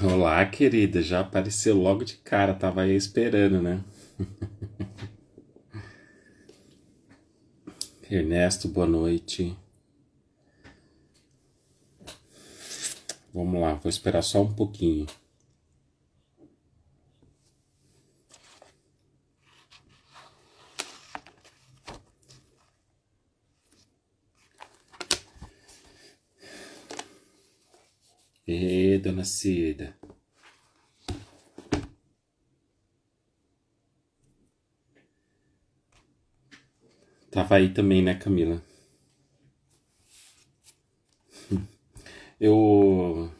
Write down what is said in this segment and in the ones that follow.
Olá, querida. Já apareceu logo de cara, tava aí esperando, né? Ernesto, boa noite. Vamos lá, vou esperar só um pouquinho. Dona Cida. Tava aí também, né, Camila? Eu.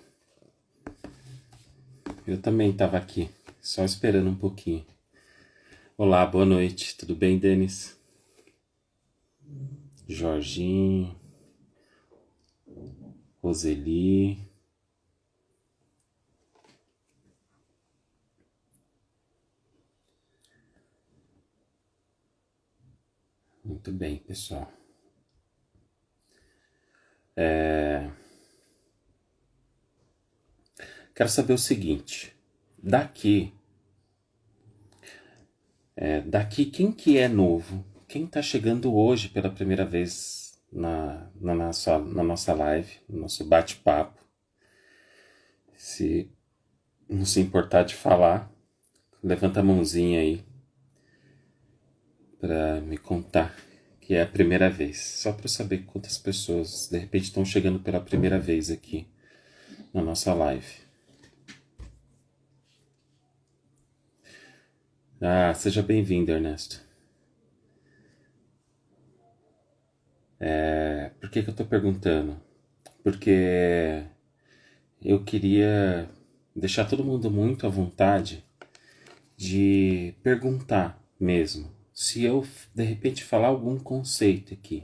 Eu também tava aqui, só esperando um pouquinho. Olá, boa noite. Tudo bem, Denis? Jorginho, Roseli. Muito bem, pessoal. Quero saber o seguinte. Daqui, daqui quem que é novo? Quem tá chegando hoje pela primeira vez na nossa live, no nosso bate-papo? Se não se importar de falar, levanta a mãozinha aí pra me contar que é a primeira vez. Só pra eu saber quantas pessoas de repente estão chegando pela primeira vez aqui na nossa live. Ah, seja bem-vindo, Ernesto. Por que que eu tô perguntando? Porque eu queria deixar todo mundo muito à vontade de perguntar mesmo. Se eu de repente falar algum conceito aqui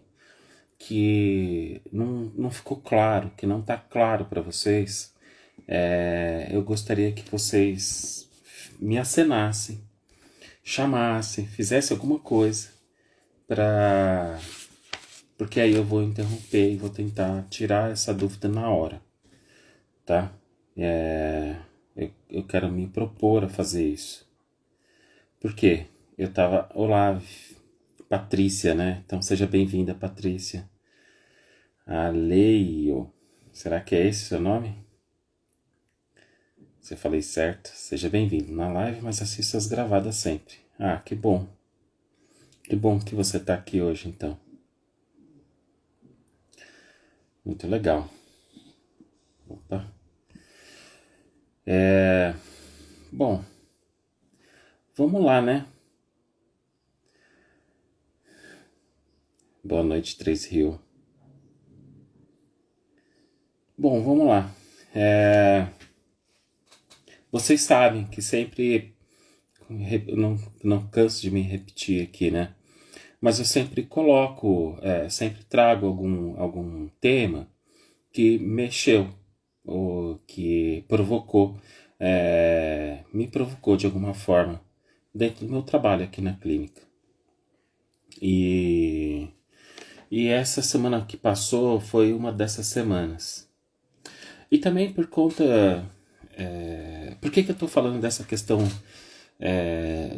que não ficou claro, que não está claro para vocês, eu gostaria que vocês me acenassem, chamassem, fizessem alguma coisa para. Porque aí eu vou interromper e vou tentar tirar essa dúvida na hora, tá? Eu quero me propor a fazer isso. Por quê? Eu tava. Olá, Patrícia, né? Então seja bem-vinda, Patrícia. Aleio. Será que é esse o seu nome? Se eu falei certo, seja bem-vindo na live, mas assista as gravadas sempre. Ah, que bom. Que bom que você tá aqui hoje, então. Muito legal. Opa. Bom, vamos lá, né? Boa noite, Três Rio. Bom, vamos lá. Vocês sabem que sempre. Eu não canso de me repetir aqui, né? Mas eu sempre coloco, sempre trago algum tema que mexeu, ou que provocou, me provocou de alguma forma dentro do meu trabalho aqui na clínica. E, e essa semana que passou foi uma dessas semanas. E também por conta. Por que eu estou falando dessa questão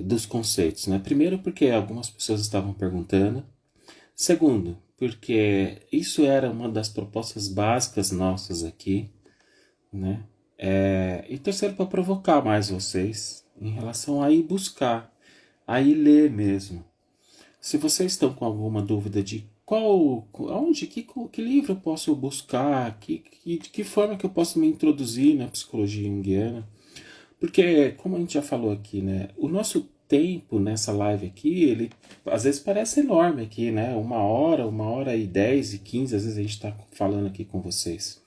dos conceitos? Né? Primeiro, porque algumas pessoas estavam perguntando. Segundo, porque isso era uma das propostas básicas nossas aqui, né? E terceiro, para provocar mais vocês em relação a ir buscar, a ir ler mesmo. Se vocês estão com alguma dúvida de onde, que livro eu posso buscar, de que forma que eu posso me introduzir na psicologia junguiana, porque, como a gente já falou aqui, né, o nosso tempo nessa live aqui, ele às vezes parece enorme aqui, né, 1 hora e 10 e 15, às vezes a gente está falando aqui com vocês.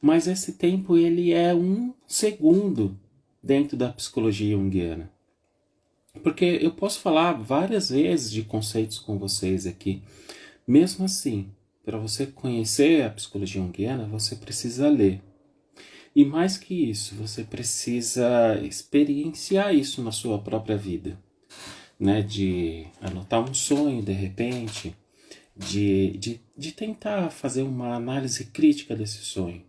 Mas esse tempo, ele é um segundo dentro da psicologia junguiana. Porque eu posso falar várias vezes de conceitos com vocês aqui. Mesmo assim, para você conhecer a psicologia junguiana, você precisa ler. E mais que isso, você precisa experienciar isso na sua própria vida. Né? De anotar um sonho de repente, de tentar fazer uma análise crítica desse sonho.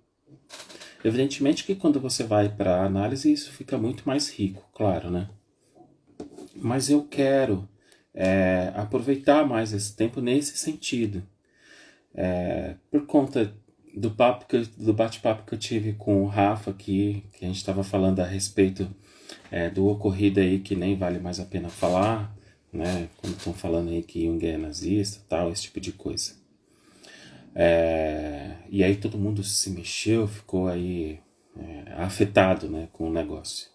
Evidentemente que quando você vai para a análise, isso fica muito mais rico, claro, né? Mas eu quero aproveitar mais esse tempo nesse sentido. Por conta do bate-papo que eu tive com o Rafa aqui, que a gente estava falando a respeito do ocorrido aí que nem vale mais a pena falar, né? Quando estão falando aí que Jung é nazista, tal, esse tipo de coisa. E aí todo mundo se mexeu, ficou aí afetado, né, com o negócio.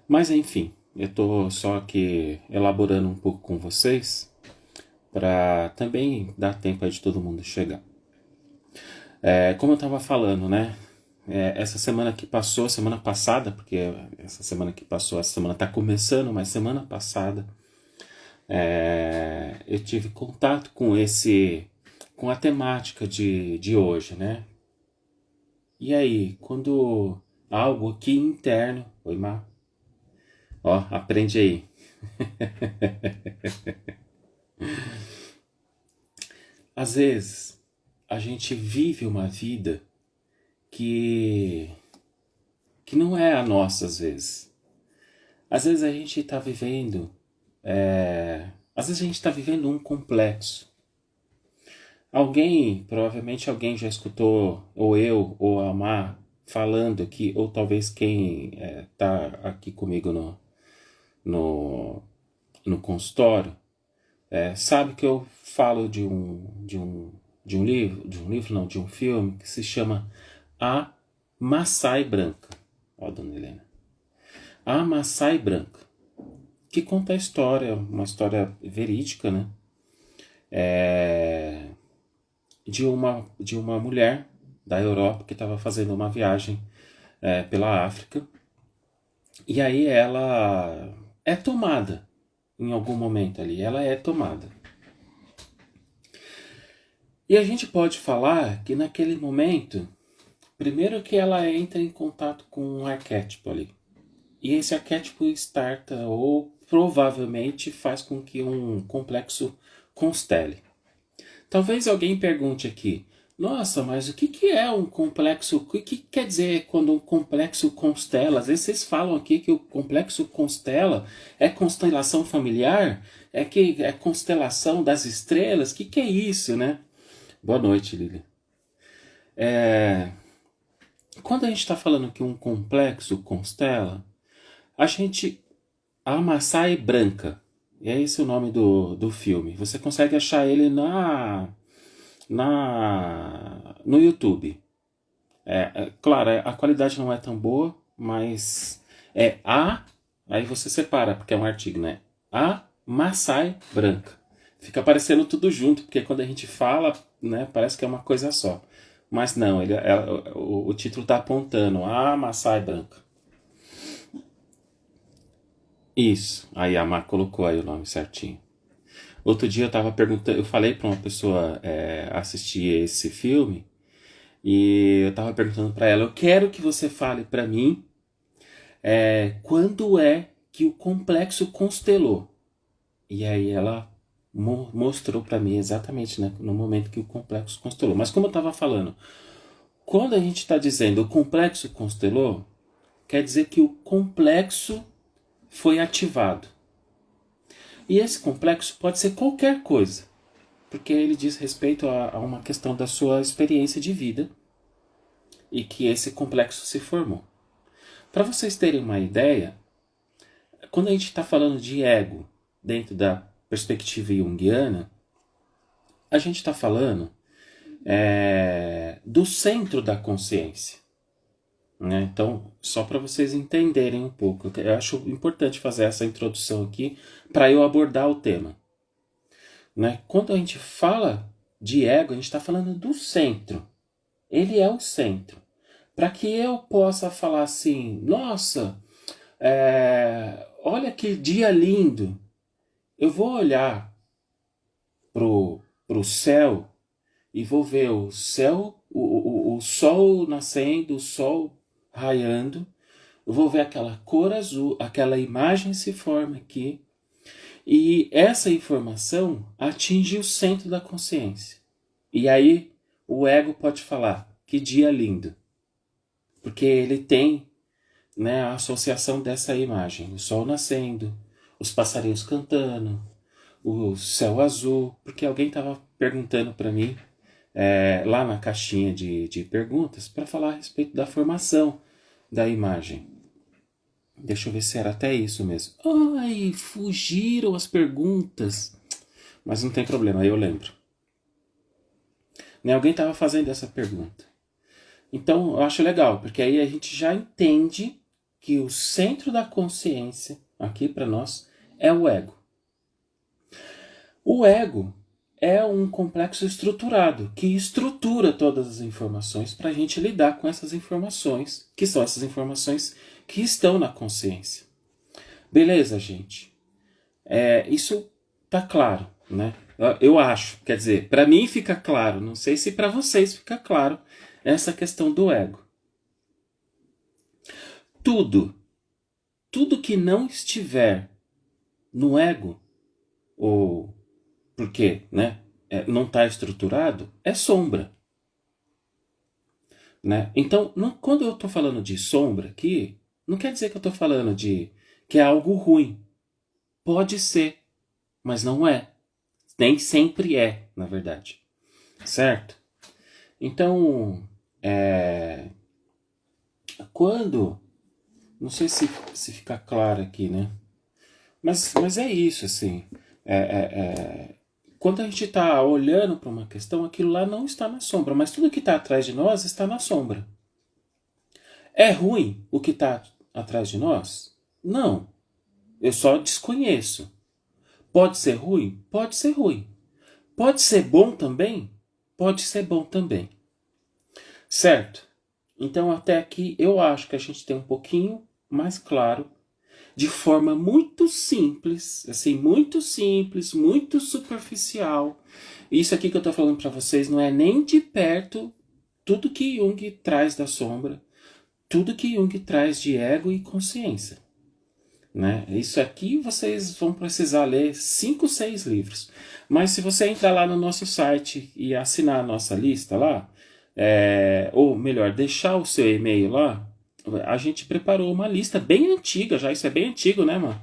Mas enfim, eu estou só aqui elaborando um pouco com vocês para também dar tempo aí de todo mundo chegar. Como eu estava falando, né? Essa semana que passou, semana passada, porque essa semana que passou, essa semana está começando, mas semana passada eu tive contato com a temática de hoje, né? E aí, quando algo aqui interno... Oi, Mar. Ó, aprende aí. Às vezes, a gente vive uma vida que não é a nossa, às vezes. Às vezes a gente está vivendo... às vezes a gente está vivendo um complexo. Provavelmente alguém já escutou, ou eu, ou a Mar, falando aqui, ou talvez quem está aqui comigo no, no consultório, sabe que eu falo de um livro, de um filme que se chama A Maçai Branca. Ó, dona Helena. A Maçai Branca, que conta a história, uma história verídica, né? De uma mulher da Europa que estava fazendo uma viagem pela África. E aí ela é tomada em algum momento ali. Ela é tomada. E a gente pode falar que naquele momento, primeiro que ela entra em contato com um arquétipo ali. E esse arquétipo starta ou provavelmente faz com que um complexo constele. Talvez alguém pergunte aqui, nossa, mas o que é um complexo? O que quer dizer quando um complexo constela? Às vezes vocês falam aqui que o complexo constela é constelação familiar, que é constelação das estrelas. O que é isso, né? Boa noite, Lili. Quando a gente está falando que um complexo constela, a Maçai Branca, e é esse o nome do filme. Você consegue achar ele no YouTube. Claro, a qualidade não é tão boa, mas aí você separa, porque é um artigo, né? A Maçai Branca. Fica aparecendo tudo junto, porque quando a gente fala, né, parece que é uma coisa só. Mas não, o título está apontando A Maçai Branca. Isso, aí a Mar colocou aí o nome certinho. Outro dia eu tava perguntando, eu falei para uma pessoa assistir esse filme e eu tava perguntando para ela, eu quero que você fale para mim quando é que o complexo constelou. E aí ela mostrou para mim exatamente, né, no momento que o complexo constelou. Mas como eu tava falando, quando a gente está dizendo o complexo constelou, quer dizer que o complexo foi ativado. E esse complexo pode ser qualquer coisa, porque ele diz respeito a uma questão da sua experiência de vida e que esse complexo se formou. Para vocês terem uma ideia, quando a gente está falando de ego dentro da perspectiva junguiana, a gente está falando do centro da consciência. Né? Então, só para vocês entenderem um pouco, eu acho importante fazer essa introdução aqui para eu abordar o tema. Né? Quando a gente fala de ego, a gente está falando do centro. Ele é o centro. Para que eu possa falar assim, nossa, olha que dia lindo. Eu vou olhar pro céu e vou ver o céu, o sol nascendo, o sol raiando. Eu vou ver aquela cor azul, aquela imagem se forma aqui. E essa informação atinge o centro da consciência. E aí o ego pode falar, que dia lindo. porque ele tem, né, a associação dessa imagem, o sol nascendo, os passarinhos cantando, o céu azul, porque alguém estava perguntando para mim lá na caixinha de perguntas para falar a respeito da formação da imagem. Deixa eu ver se era até isso mesmo. Ai, fugiram as perguntas. Mas não tem problema, eu lembro. Né, alguém estava fazendo essa pergunta. Então, eu acho legal, porque aí a gente já entende que o centro da consciência, aqui para nós, é o ego. O ego é um complexo estruturado, que estrutura todas as informações para a gente lidar com essas informações, que são essas informações que estão na consciência. Beleza, gente? Isso tá claro, né? Eu acho, quer dizer, para mim fica claro, não sei se para vocês fica claro essa questão do ego. Tudo que não estiver no ego, ou porque, né, não está estruturado, é sombra. Né? Então, quando eu estou falando de sombra aqui, não quer dizer que eu estou falando de que é algo ruim. Pode ser, mas não é. Nem sempre é, na verdade. Certo? Então, quando... Não sei se fica claro aqui, né? Mas é isso, assim. Quando a gente está olhando para uma questão, aquilo lá não está na sombra, mas tudo que está atrás de nós está na sombra. É ruim o que está atrás de nós? Não. Eu só desconheço. Pode ser ruim? Pode ser ruim. Pode ser bom também? Pode ser bom também. Certo? Então, até aqui, eu acho que a gente tem um pouquinho mais claro, de forma muito simples, assim, muito simples, muito superficial. Isso aqui que eu estou falando para vocês não é nem de perto tudo que Jung traz da sombra, tudo que Jung traz de ego e consciência. Né? Isso aqui vocês vão precisar ler 5, 6 livros. Mas se você entrar lá no nosso site e assinar a nossa lista lá, ou melhor, deixar o seu e-mail lá, a gente preparou uma lista bem antiga já, isso é bem antigo, né, mano?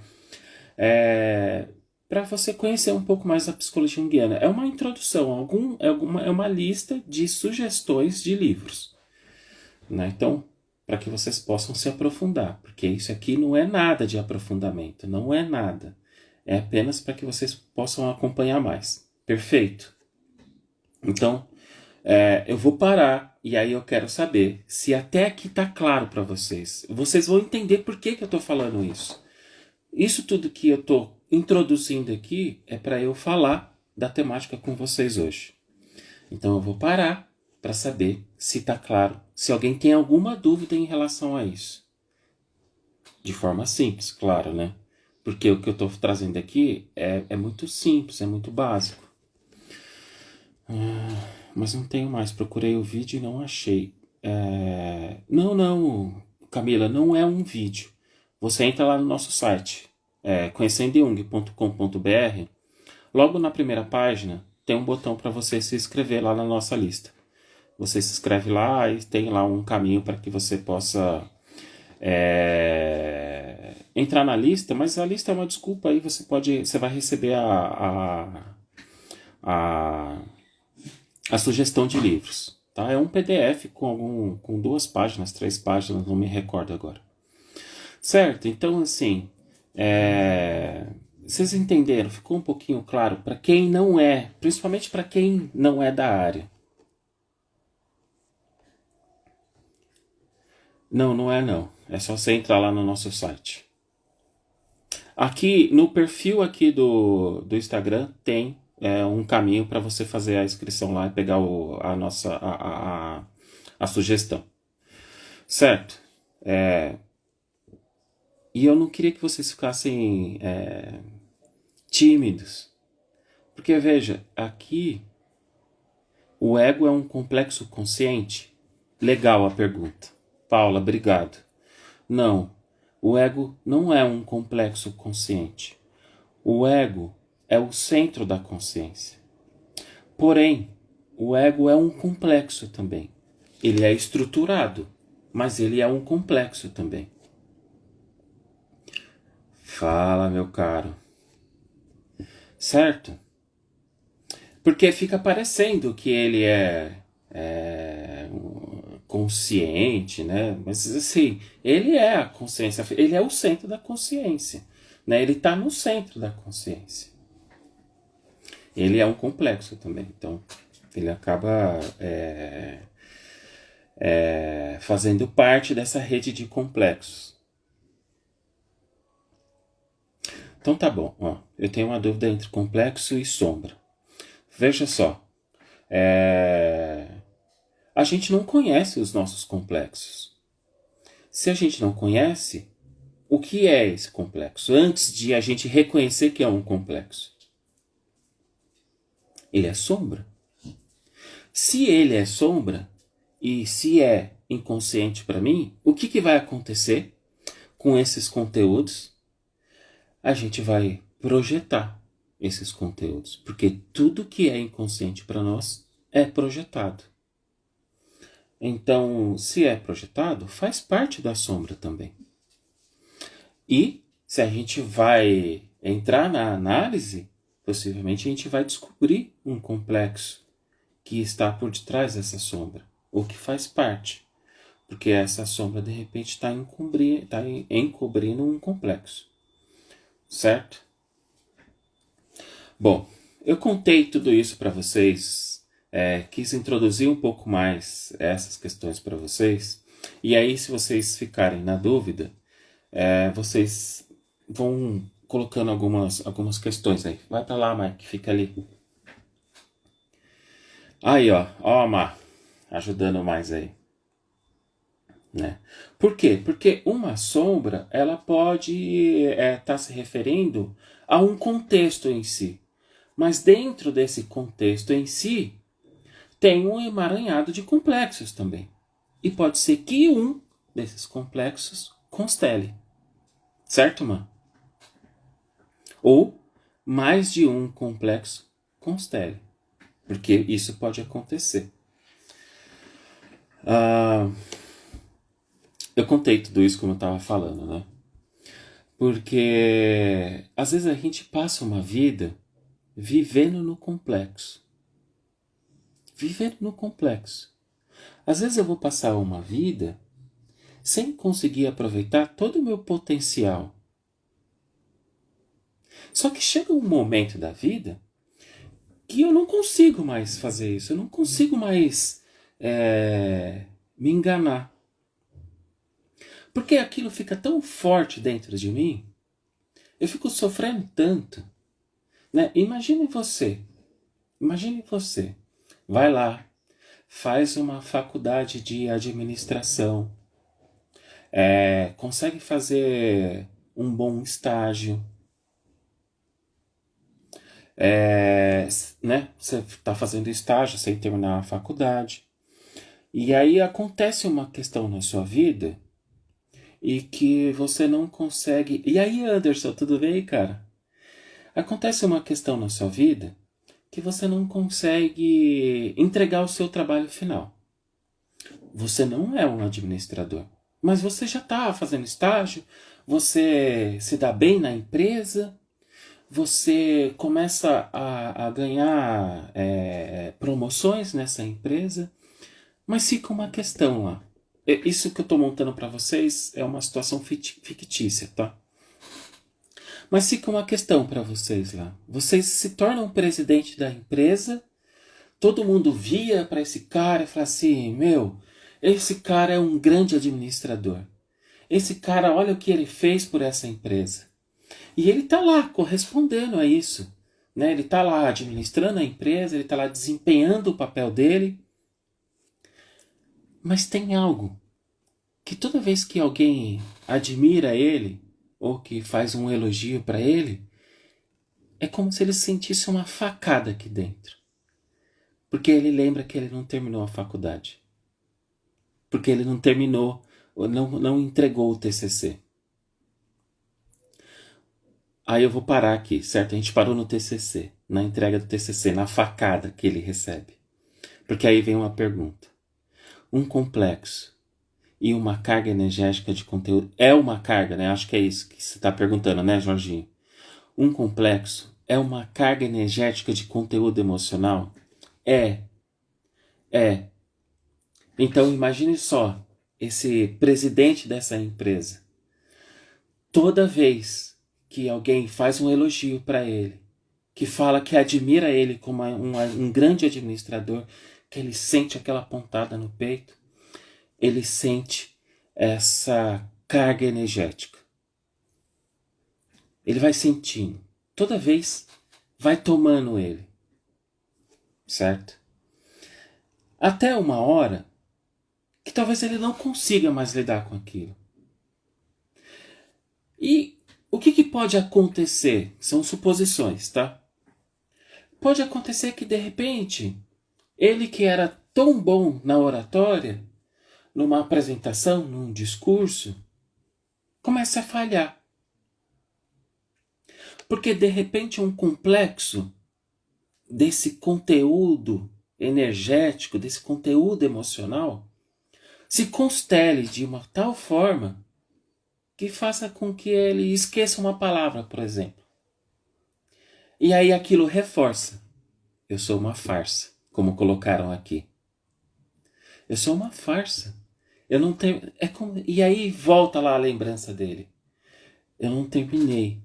Para você conhecer um pouco mais da psicologia junguiana. É uma introdução, é uma lista de sugestões de livros. Né? Então, para que vocês possam se aprofundar, porque isso aqui não é nada de aprofundamento, não é nada. É apenas para que vocês possam acompanhar mais. Perfeito? Então, eu vou parar e aí eu quero saber se até aqui está claro para vocês. Vocês vão entender por que eu estou falando isso. Isso tudo que eu estou introduzindo aqui é para eu falar da temática com vocês hoje. Então eu vou parar para saber se está claro, se alguém tem alguma dúvida em relação a isso. De forma simples, claro, né? Porque o que eu estou trazendo aqui é muito simples, é muito básico. Mas não tenho mais. Procurei o vídeo e não achei. Não, Camila, não é um vídeo. Você entra lá no nosso site, conhecendojung.com.br. Logo na primeira página tem um botão para você se inscrever lá na nossa lista. Você se inscreve lá e tem lá um caminho para que você possa entrar na lista, mas a lista é uma desculpa aí, você vai receber a sugestão de livros. Tá? É um PDF com 2 páginas, 3 páginas, não me recordo agora. Certo? Então, assim, vocês entenderam? Ficou um pouquinho claro para quem não é, principalmente para quem não é da área. Não é não. É só você entrar lá no nosso site. Aqui, no perfil aqui do Instagram, tem um caminho para você fazer a inscrição lá e pegar a sugestão. Certo? E eu não queria que vocês ficassem tímidos. Porque, veja, aqui o ego é um complexo consciente? Legal a pergunta. Paula, obrigado. Não, o ego não é um complexo consciente. O ego é o centro da consciência. Porém, o ego é um complexo também. Ele é estruturado, mas ele é um complexo também. Fala, meu caro. Certo? Porque fica parecendo que ele é consciente, né? Mas assim, ele é a consciência, ele é o centro da consciência, né? Ele está no centro da consciência. Ele é um complexo também, então ele acaba fazendo parte dessa rede de complexos. Então tá bom, ó, eu tenho uma dúvida entre complexo e sombra. Veja só, a gente não conhece os nossos complexos. Se a gente não conhece, o que é esse complexo? Antes de a gente reconhecer que é um complexo. Ele é sombra. Se ele é sombra, e se é inconsciente para mim, o que vai acontecer com esses conteúdos? A gente vai projetar esses conteúdos, porque tudo que é inconsciente para nós é projetado. Então, se é projetado, faz parte da sombra também. E se a gente vai entrar na análise, possivelmente a gente vai descobrir um complexo que está por detrás dessa sombra, ou que faz parte, porque essa sombra de repente está encobrindo um complexo, certo? Bom, eu contei tudo isso para vocês, quis introduzir um pouco mais essas questões para vocês, e aí se vocês ficarem na dúvida, vocês vão colocando algumas questões aí. Vai para lá, Mike, fica ali. Aí, ó, Mar, ajudando mais aí. Né? Por quê? Porque uma sombra, ela pode estar se referindo a um contexto em si. Mas dentro desse contexto em si, tem um emaranhado de complexos também. E pode ser que um desses complexos constele. Certo, mano? Ou mais de um complexo constele. Porque isso pode acontecer. Eu contei tudo isso como eu estava falando, né? Porque às vezes a gente passa uma vida vivendo no complexo. Vivendo no complexo. Às vezes eu vou passar uma vida sem conseguir aproveitar todo o meu potencial. Só que chega um momento da vida que eu não consigo mais fazer isso. Eu não consigo mais me enganar. Porque aquilo fica tão forte dentro de mim. Eu fico sofrendo tanto. Né? Imagine você. Vai lá. Faz uma faculdade de administração. Consegue fazer um bom estágio. Né? Você está fazendo estágio sem terminar a faculdade. E aí acontece uma questão na sua vida e que você não consegue... E aí, Anderson, tudo bem, cara? Acontece uma questão na sua vida que você não consegue entregar o seu trabalho final. Você não é um administrador, mas você já está fazendo estágio, você se dá bem na empresa, você começa a ganhar promoções nessa empresa, mas fica uma questão lá. Isso que eu estou montando para vocês é uma situação fictícia, tá? Mas fica uma questão para vocês lá. Vocês se tornam presidente da empresa, todo mundo via para esse cara e fala assim, esse cara é um grande administrador. Esse cara, olha o que ele fez por essa empresa. E ele está lá correspondendo a isso. Né? Ele está lá administrando a empresa, ele está lá desempenhando o papel dele. Mas tem algo que toda vez que alguém admira ele, ou que faz um elogio para ele, é como se ele sentisse uma facada aqui dentro. Porque ele lembra que ele não terminou a faculdade. Porque ele não terminou, não entregou o TCC. Aí eu vou parar aqui, certo? A gente parou no TCC, na entrega do TCC, na facada que ele recebe. Porque aí vem uma pergunta. Um complexo e uma carga energética de conteúdo. É uma carga, né? Acho que é isso que você está perguntando, né, Jorginho? Um complexo é uma carga energética de conteúdo emocional? É, é. Então imagine só, esse presidente dessa empresa. Toda vez que alguém faz um elogio para ele, que fala que admira ele como um grande administrador, que ele sente aquela pontada no peito, ele sente essa carga energética. Ele vai sentindo. Toda vez vai tomando ele. Certo? Até uma hora que talvez ele não consiga mais lidar com aquilo. E o que pode acontecer? São suposições, tá? Pode acontecer que de repente, ele que era tão bom na oratória, numa apresentação, num discurso, comece a falhar. Porque de repente um complexo desse conteúdo energético, desse conteúdo emocional, se constele de uma tal forma que faça com que ele esqueça uma palavra, por exemplo. E aí aquilo reforça. Eu sou uma farsa, como colocaram aqui. Eu sou uma farsa. Eu não tenho. E aí volta lá a lembrança dele. Eu não terminei.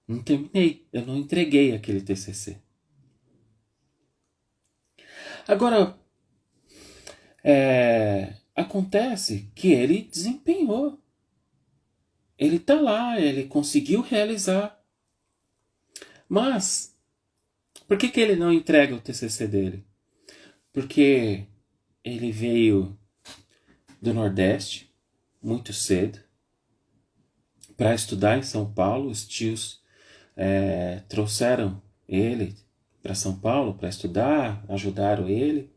Não terminei. Eu não entreguei aquele TCC. Agora, acontece que ele desempenhou. Ele está lá, ele conseguiu realizar. Mas, por que ele não entrega o TCC dele? Porque ele veio do Nordeste muito cedo para estudar em São Paulo. Os tios trouxeram ele para São Paulo para estudar, ajudaram ele.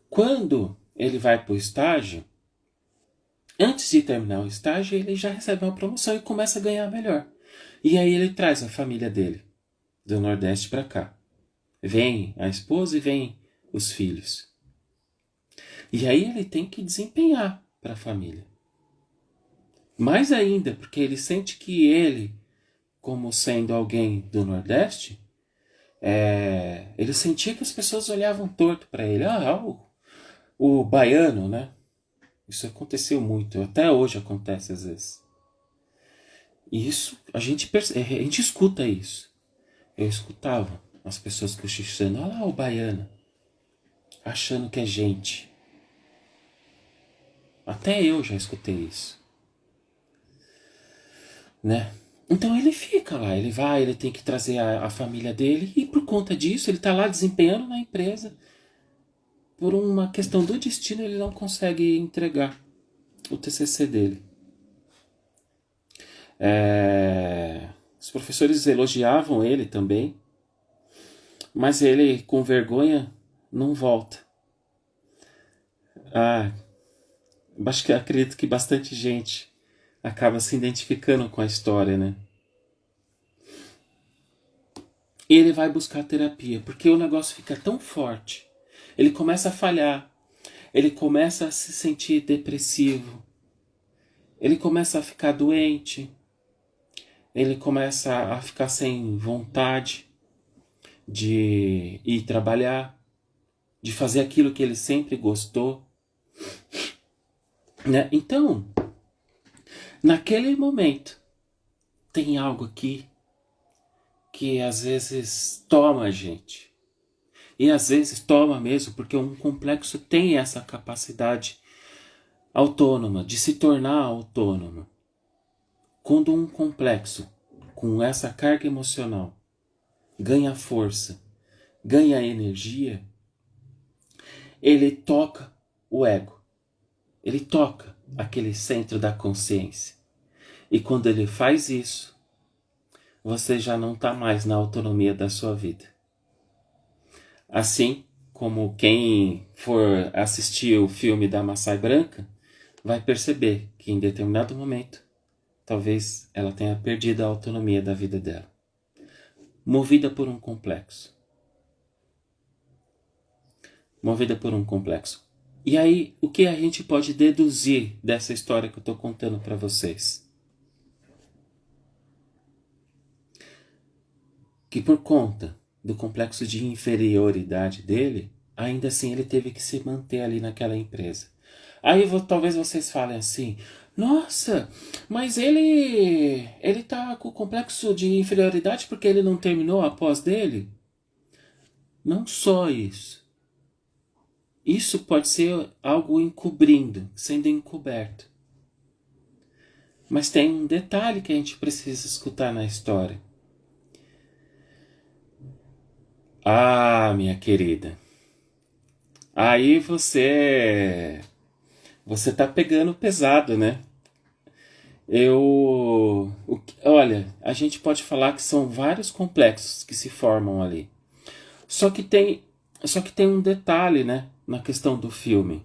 Quando ele vai para o estágio, antes de terminar o estágio, ele já recebe uma promoção e começa a ganhar melhor. E aí ele traz a família dele do Nordeste para cá. Vem a esposa e vem os filhos. E aí ele tem que desempenhar para a família. Mais ainda, porque ele sente que ele, como sendo alguém do Nordeste, ele sentia que as pessoas olhavam torto para ele. O baiano, né? Isso aconteceu muito, até hoje acontece às vezes. E isso, a gente escuta isso. Eu escutava as pessoas cochichando, olha lá o baiano, achando que é gente. Até eu já escutei isso. Né? Então ele fica lá, ele vai, ele tem que trazer a família dele e por conta disso ele está lá desempenhando na empresa. Por uma questão do destino ele não consegue entregar o TCC dele. Os professores elogiavam ele também, mas ele com vergonha não volta. Acredito que bastante gente acaba se identificando com a história, né? E ele vai buscar terapia, porque o negócio fica tão forte. Ele começa a falhar. Ele começa a se sentir depressivo. Ele começa a ficar doente. Ele começa a ficar sem vontade de ir trabalhar, de fazer aquilo que ele sempre gostou. Né? Então, naquele momento, tem algo aqui que às vezes toma a gente. E às vezes toma mesmo, porque um complexo tem essa capacidade autônoma, de se tornar autônomo. Quando um complexo, com essa carga emocional, ganha força, ganha energia, ele toca o ego. Ele toca aquele centro da consciência. E quando ele faz isso, você já não está mais na autonomia da sua vida. Assim como quem for assistir o filme da Maçã Branca, vai perceber que em determinado momento, talvez ela tenha perdido a autonomia da vida dela. Movida por um complexo. Movida por um complexo. E aí, o que a gente pode deduzir dessa história que eu estou contando para vocês? Que por conta do complexo de inferioridade dele, ainda assim ele teve que se manter ali naquela empresa. Aí talvez vocês falem assim: nossa, mas ele tá com complexo de inferioridade porque ele não terminou a pós dele? Não só isso. Isso pode ser algo encobrindo, sendo encoberto. Mas tem um detalhe que a gente precisa escutar na história. Ah, minha querida, aí você tá pegando pesado, né? Olha, a gente pode falar que são vários complexos que se formam ali. Só que tem, só que tem um detalhe, né, na questão do filme.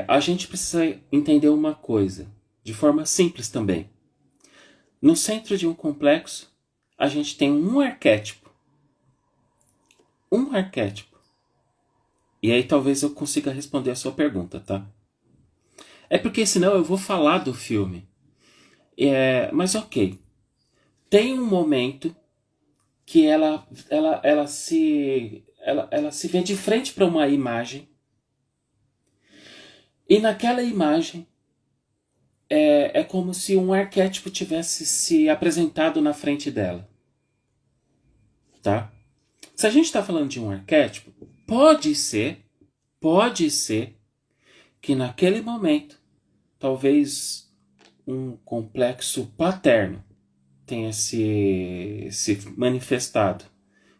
A gente precisa entender uma coisa, de forma simples também. No centro de um complexo, a gente tem um arquétipo. Um arquétipo. E aí talvez eu consiga responder a sua pergunta, tá? É porque senão eu vou falar do filme. Mas ok. Tem um momento que ela se vê de frente para uma imagem. E naquela imagem é como se um arquétipo tivesse se apresentado na frente dela. Tá? Se a gente está falando de um arquétipo, pode ser que naquele momento, talvez um complexo paterno tenha se manifestado,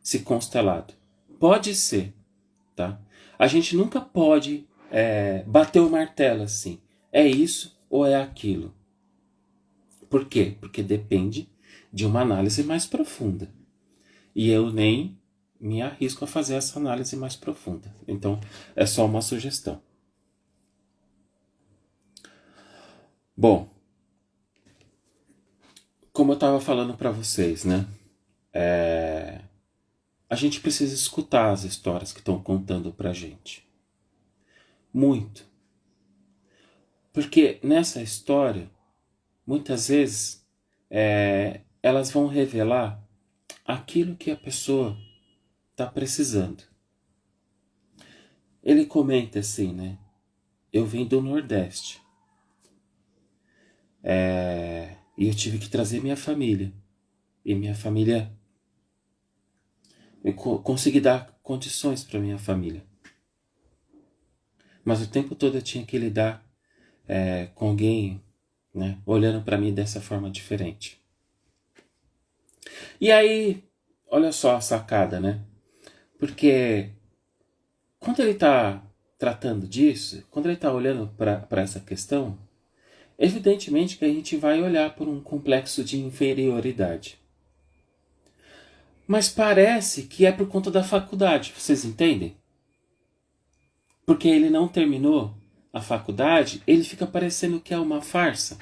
se constelado. Pode ser, tá? A gente nunca pode bater o martelo assim. É isso ou é aquilo? Por quê? Porque depende de uma análise mais profunda. E eu nem me arrisco a fazer essa análise mais profunda. Então, é só uma sugestão. Bom, como eu estava falando para vocês, né? A gente precisa escutar as histórias que estão contando pra gente. Muito. Porque nessa história, muitas vezes, elas vão revelar aquilo que a pessoa está precisando. Ele comenta assim, né? Eu vim do Nordeste. E eu tive que trazer minha família. E minha família... Eu consegui dar condições para minha família. Mas o tempo todo eu tinha que lidar com alguém, né, olhando para mim dessa forma diferente. E aí, olha só a sacada, né? Porque quando ele está tratando disso, quando ele está olhando para essa questão, evidentemente que a gente vai olhar por um complexo de inferioridade. Mas parece que é por conta da faculdade, vocês entendem? Porque ele não terminou a faculdade, ele fica parecendo que é uma farsa.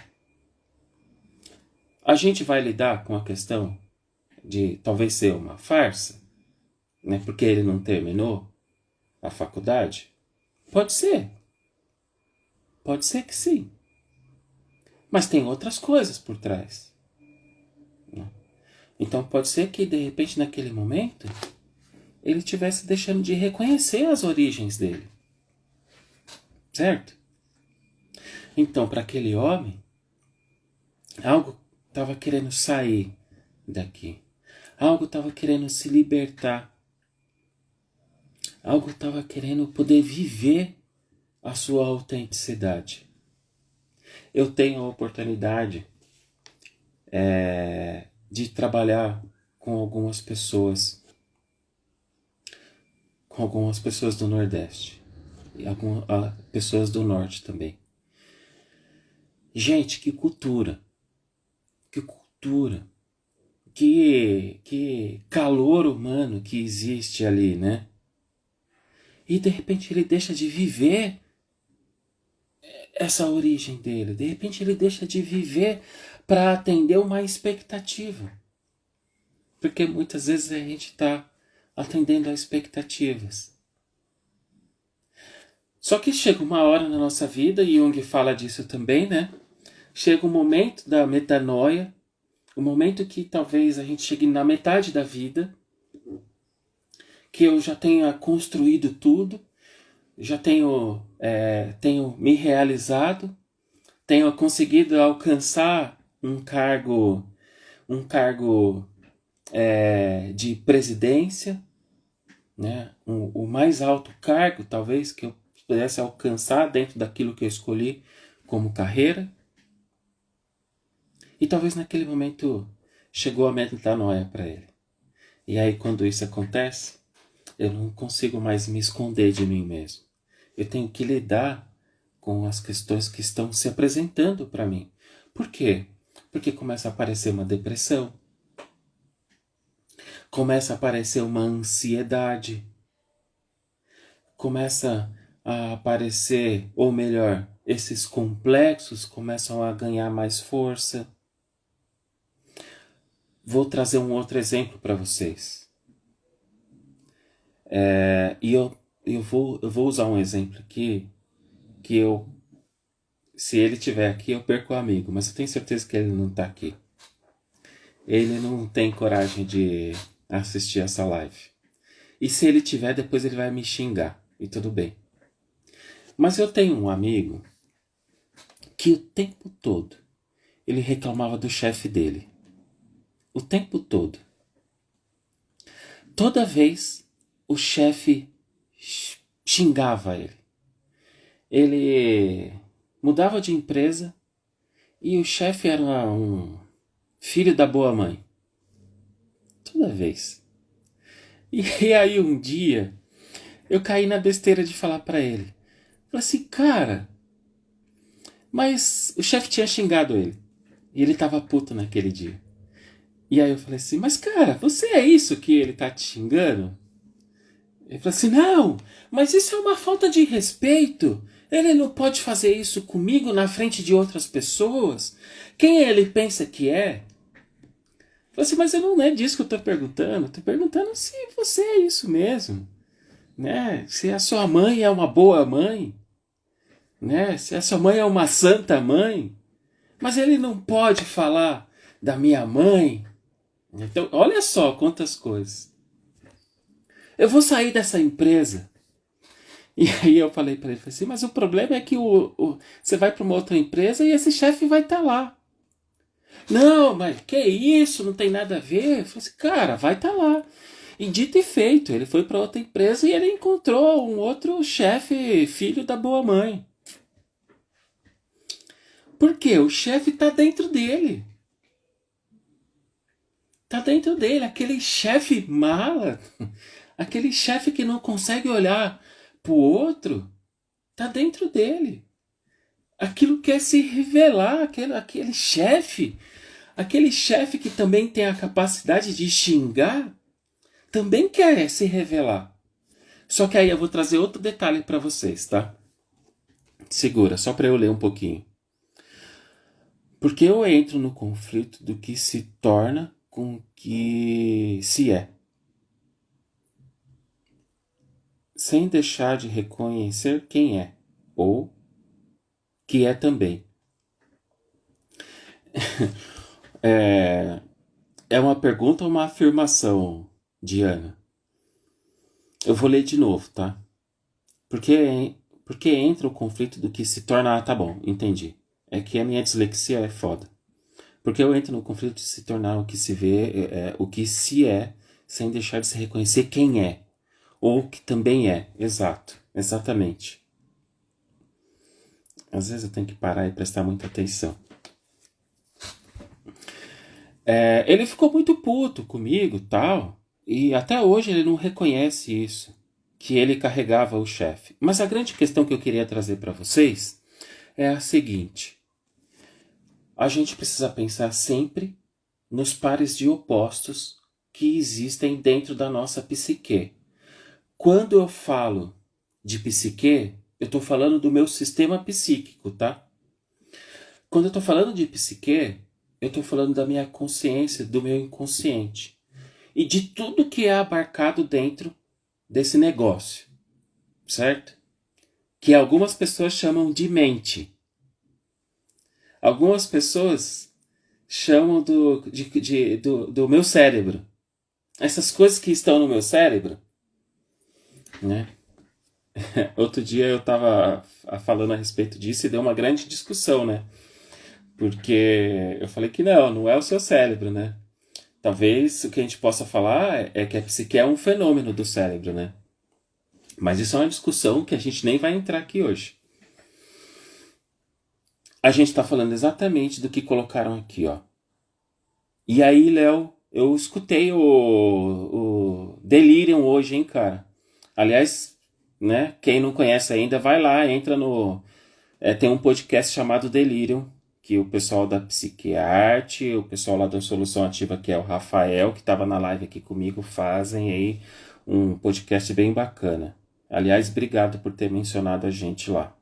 A gente vai lidar com a questão de talvez ser uma farsa, né? Porque ele não terminou a faculdade? Pode ser. Pode ser que sim. Mas tem outras coisas por trás, né? Então pode ser que de repente naquele momento ele estivesse deixando de reconhecer as origens dele. Certo? Então, para aquele homem, algo estava querendo sair daqui. Algo estava querendo se libertar. Algo estava querendo poder viver a sua autenticidade. Eu tenho a oportunidade de trabalhar com algumas pessoas do Nordeste e algumas pessoas do Norte também. Gente, que cultura, que calor humano que existe ali, né? E de repente ele deixa de viver essa origem dele, de repente ele deixa de viver para atender uma expectativa. Porque muitas vezes a gente está atendendo a expectativas. Só que chega uma hora na nossa vida, e Jung fala disso também, né? Chega um momento da metanoia, o momento que talvez a gente chegue na metade da vida, que eu já tenha construído tudo, já tenho me realizado, tenho conseguido alcançar um cargo de presidência, né? O mais alto cargo, talvez, que eu pudesse alcançar dentro daquilo que eu escolhi como carreira. E talvez naquele momento chegou a metanoia para ele. E aí, quando isso acontece, eu não consigo mais me esconder de mim mesmo. Eu tenho que lidar com as questões que estão se apresentando para mim. Por quê? Porque começa a aparecer uma depressão, começa a aparecer uma ansiedade, começa a aparecer, ou melhor, esses complexos começam a ganhar mais força. Vou trazer um outro exemplo para vocês. Eu vou usar um exemplo aqui que se ele estiver aqui, eu perco o amigo, mas eu tenho certeza que ele não está aqui. Ele não tem coragem de assistir essa live. E se ele tiver, depois ele vai me xingar. E tudo bem. Mas eu tenho um amigo que o tempo todo ele reclamava do chefe dele. O tempo todo. Toda vez o chefe xingava ele. Ele mudava de empresa e o chefe era um filho da boa mãe. Toda vez. E aí um dia eu caí na besteira de falar pra ele. Falei assim, cara, mas o chefe tinha xingado ele. E ele tava puto naquele dia. E aí eu falei assim, mas cara, você é isso que ele tá te xingando? Ele falou assim, não, mas isso é uma falta de respeito. Ele não pode fazer isso comigo na frente de outras pessoas. Quem ele pensa que é? Eu falei assim, mas eu não é disso que eu tô perguntando. Eu tô perguntando se você é isso mesmo. Né? Se a sua mãe é uma boa mãe. Né? Se a sua mãe é uma santa mãe. Mas ele não pode falar da minha mãe. Então, olha só quantas coisas. Eu vou sair dessa empresa. E aí eu falei para ele, assim, mas o problema é que você vai para uma outra empresa e esse chefe vai estar lá. Não, mas que isso? Não tem nada a ver. Eu falei assim, cara, vai estar lá. E dito e feito, ele foi para outra empresa e ele encontrou um outro chefe, filho da boa mãe. Por quê? O chefe está dentro dele. Está dentro dele, aquele chefe mala, aquele chefe que não consegue olhar para o outro, está dentro dele. Aquilo quer se revelar, aquele chefe que também tem a capacidade de xingar, também quer se revelar. Só que aí eu vou trazer outro detalhe para vocês, tá? Segura, só para eu ler um pouquinho. Porque eu entro no conflito do que se torna com o que se é. Sem deixar de reconhecer quem é, ou que é também. É uma pergunta ou uma afirmação, Diana? Eu vou ler de novo, tá? Porque entra o conflito do que se torna... Ah, tá bom, entendi. É que a minha dislexia é foda. Porque eu entro no conflito de se tornar o que se vê, o que se é, sem deixar de se reconhecer quem é. Ou que também é. Exato. Exatamente. Às vezes eu tenho que parar e prestar muita atenção. Ele ficou muito puto comigo, tal, e até hoje ele não reconhece isso, que ele carregava o chefe. Mas a grande questão que eu queria trazer para vocês é a seguinte: a gente precisa pensar sempre nos pares de opostos que existem dentro da nossa psique. Quando eu falo de psique, eu estou falando do meu sistema psíquico, tá? Quando eu estou falando de psique, eu estou falando da minha consciência, do meu inconsciente. E de tudo que é abarcado dentro desse negócio, certo? que algumas pessoas chamam de mente. Algumas pessoas chamam do meu cérebro. Essas coisas que estão no meu cérebro, né? Outro dia eu estava falando a respeito disso e deu uma grande discussão, né? Porque eu falei que não é o seu cérebro, né? Talvez o que a gente possa falar é que a psique é um fenômeno do cérebro, né? Mas isso é uma discussão que a gente nem vai entrar aqui hoje. A gente está falando exatamente do que colocaram aqui, ó. E aí, Léo, eu escutei o Delirium hoje, hein, cara? Aliás, né, quem não conhece ainda, vai lá, entra no... tem um podcast chamado Delirium, que o pessoal da Psiquiarte, o pessoal lá da Solução Ativa, que é o Rafael, que estava na live aqui comigo, fazem aí um podcast bem bacana. Aliás, obrigado por ter mencionado a gente lá.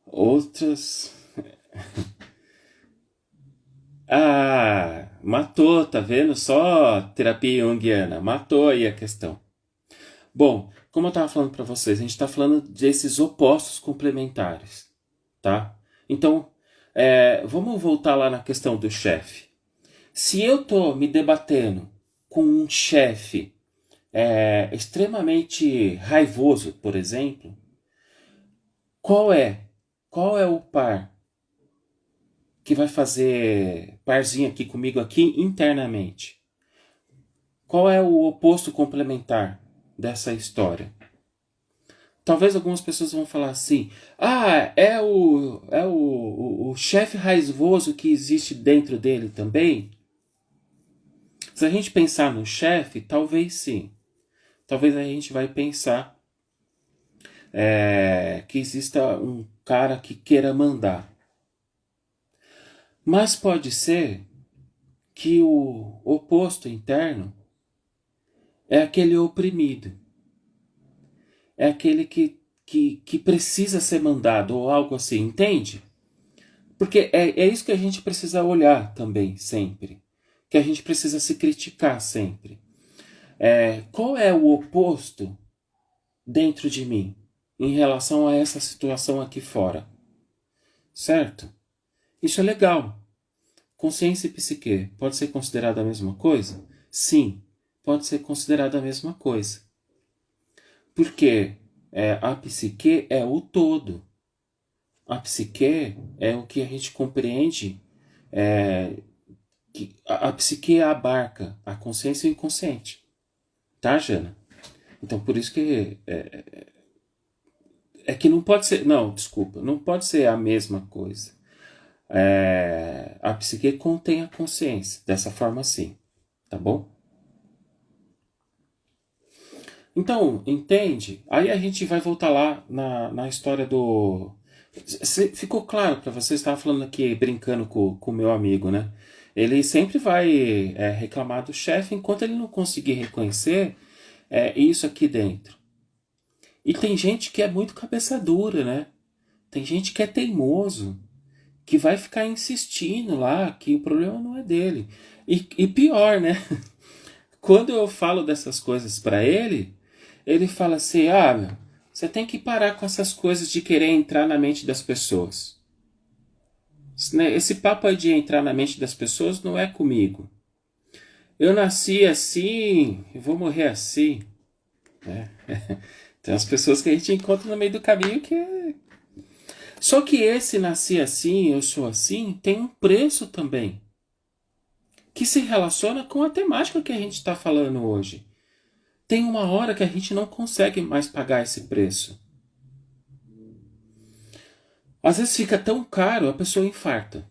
Outras... matou, tá vendo? Só terapia junguiana, matou aí a questão. Bom, como eu estava falando para vocês, a gente está falando desses opostos complementares, tá? Então, vamos voltar lá na questão do chefe. Se eu tô me debatendo com um chefe extremamente raivoso, por exemplo, qual é o par que vai fazer parzinho aqui comigo aqui internamente? Qual é o oposto complementar dessa história? Talvez algumas pessoas vão falar assim: é o chefe raivoso que existe dentro dele também? Se a gente pensar no chefe, talvez sim. Talvez a gente vai pensar que exista um cara que queira mandar. Mas pode ser que o oposto interno é aquele oprimido. É aquele que precisa ser mandado ou algo assim, entende? Porque é isso que a gente precisa olhar também, sempre. Que a gente precisa se criticar sempre. Qual é o oposto dentro de mim em relação a essa situação aqui fora? Certo? Isso é legal. Consciência e psique pode ser considerada a mesma coisa? Sim, pode ser considerada a mesma coisa. Porque a psique é o todo. A psique é o que a gente compreende, que a psique abarca a consciência e o inconsciente. Tá, Jana? Então, por isso que que não pode ser... Não, desculpa. Não pode ser a mesma coisa. A psique contém a consciência. Dessa forma, sim. Tá bom? Então, entende? Aí a gente vai voltar lá na história do... Ficou claro para você? Estava falando aqui, brincando com o meu amigo, né? Ele sempre vai reclamar do chefe enquanto ele não conseguir reconhecer isso aqui dentro. E tem gente que é muito cabeça dura, né? Tem gente que é teimoso, que vai ficar insistindo lá que o problema não é dele. E pior, né? Quando eu falo dessas coisas para ele, ele fala assim: meu, você tem que parar com essas coisas de querer entrar na mente das pessoas. Esse papo aí de entrar na mente das pessoas não é comigo. Eu nasci assim, eu vou morrer assim. Tem as pessoas que a gente encontra no meio do caminho que é... Só que esse nasci assim, eu sou assim, tem um preço também. Que se relaciona com a temática que a gente está falando hoje. Tem uma hora que a gente não consegue mais pagar esse preço. Às vezes fica tão caro, a pessoa infarta.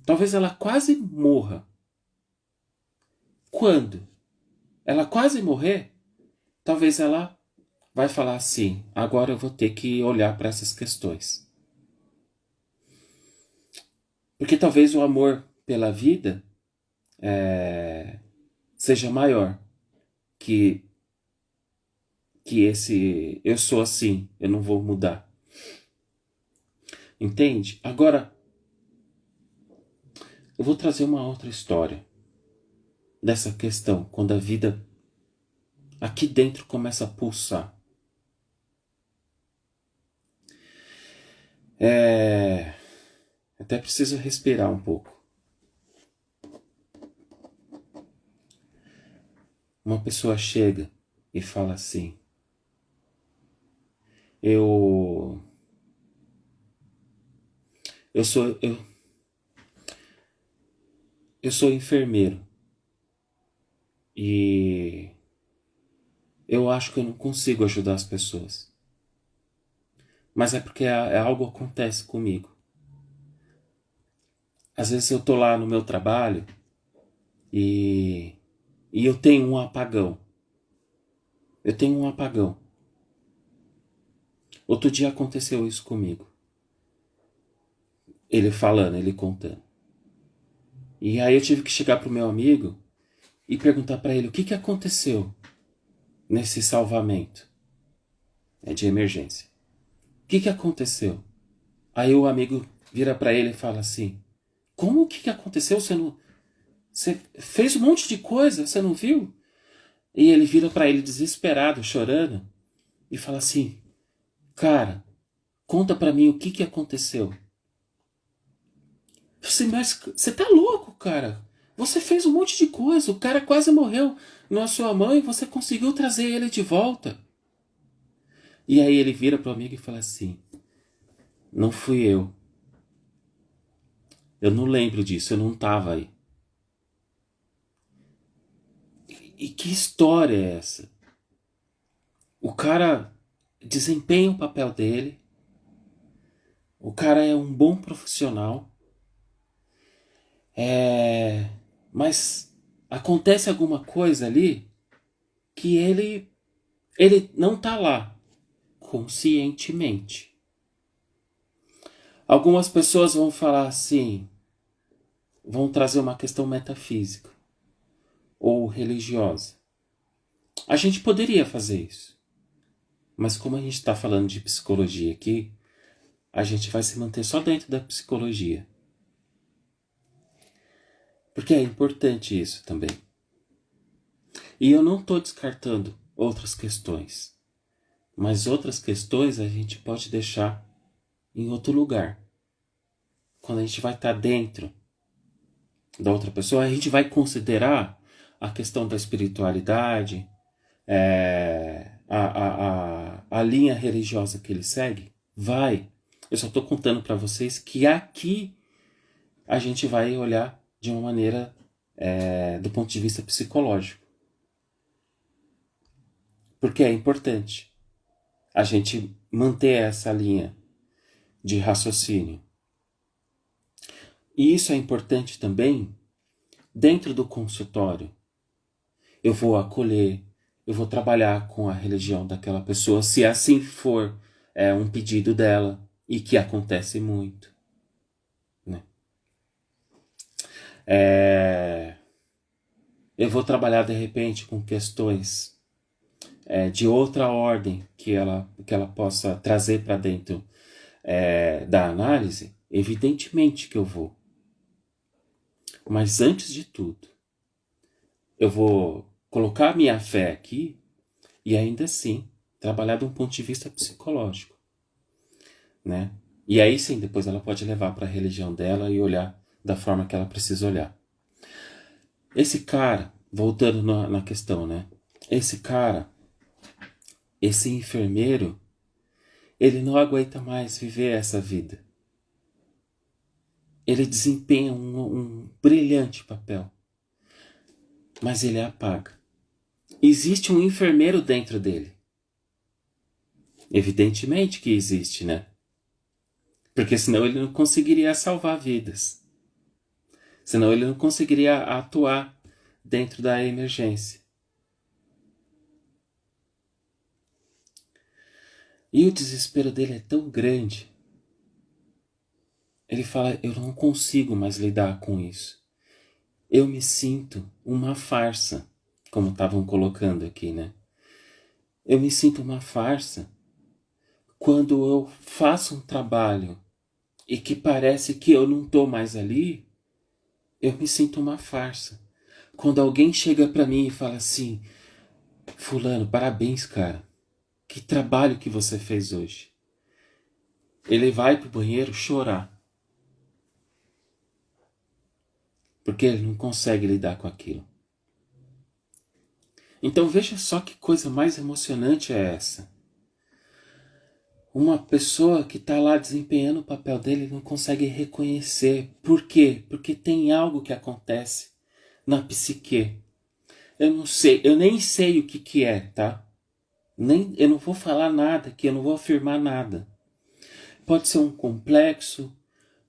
Talvez ela quase morra. Quando ela quase morrer, talvez ela vai falar assim: agora eu vou ter que olhar para essas questões. Porque talvez o amor pela vida seja maior que esse eu sou assim, eu não vou mudar. Entende? Agora, eu vou trazer uma outra história dessa questão, quando a vida aqui dentro começa a pulsar. Até preciso respirar um pouco. Uma pessoa chega e fala assim: eu eu sou eu, eu sou enfermeiro e eu acho que eu não consigo ajudar as pessoas. Mas é porque algo acontece comigo. Às vezes eu tô lá no meu trabalho e eu tenho um apagão. Eu tenho um apagão. Outro dia aconteceu isso comigo. Ele falando, ele contando. E aí eu tive que chegar pro meu amigo e perguntar para ele o que aconteceu nesse salvamento de emergência. O que aconteceu? Aí o amigo vira para ele e fala assim: como que aconteceu? Você fez um monte de coisa, você não viu? E ele vira para ele desesperado, chorando, e fala assim: cara, conta para mim o que aconteceu. Mas você tá louco, cara? Você fez um monte de coisa, o cara quase morreu na sua mão e você conseguiu trazer ele de volta. E aí ele vira pro amigo e fala assim: não fui eu. Eu não lembro disso, eu não tava aí. E que história é essa? O cara desempenha o papel dele, o cara é um bom profissional, mas acontece alguma coisa ali que ele não tá lá conscientemente. Algumas pessoas vão falar assim, vão trazer uma questão metafísica ou religiosa. A gente poderia fazer isso, mas como a gente está falando de psicologia aqui, a gente vai se manter só dentro da psicologia. Porque é importante isso também. E eu não estou descartando outras questões. Mas outras questões a gente pode deixar em outro lugar. Quando a gente vai estar dentro da outra pessoa, a gente vai considerar a questão da espiritualidade, a linha religiosa que ele segue. Vai. Eu só estou contando para vocês que aqui a gente vai olhar de uma maneira do ponto de vista psicológico. Porque é importante a gente manter essa linha de raciocínio. E isso é importante também dentro do consultório. Eu vou acolher, eu vou trabalhar com a religião daquela pessoa, se assim for um pedido dela, e que acontece muito. Né? Eu vou trabalhar de repente com questões de outra ordem que ela possa trazer para dentro da análise. Evidentemente que eu vou. Mas antes de tudo, eu vou colocar a minha fé aqui e ainda assim trabalhar de um ponto de vista psicológico, né? E aí sim, depois ela pode levar para a religião dela e olhar da forma que ela precisa olhar. Esse cara, voltando na questão, né? Esse enfermeiro, ele não aguenta mais viver essa vida. Ele desempenha um brilhante papel, mas ele apaga. Existe um enfermeiro dentro dele. Evidentemente que existe, né? Porque senão ele não conseguiria salvar vidas. Senão ele não conseguiria atuar dentro da emergência. E o desespero dele é tão grande. Ele fala: eu não consigo mais lidar com isso. Eu me sinto uma farsa, como estavam colocando aqui, né? Eu me sinto uma farsa quando eu faço um trabalho e que parece que eu não estou mais ali. Eu me sinto uma farsa. Quando alguém chega para mim e fala assim: fulano, parabéns, cara. Que trabalho que você fez hoje. ele vai para o banheiro chorar, porque ele não consegue lidar com aquilo. Então veja só que coisa mais emocionante é essa. Uma pessoa que está lá desempenhando o papel dele não consegue reconhecer. Por quê? Porque tem algo que acontece na psique. Eu não sei, eu nem sei o que é, tá? Eu não vou falar nada aqui, eu não vou afirmar nada. Pode ser um complexo,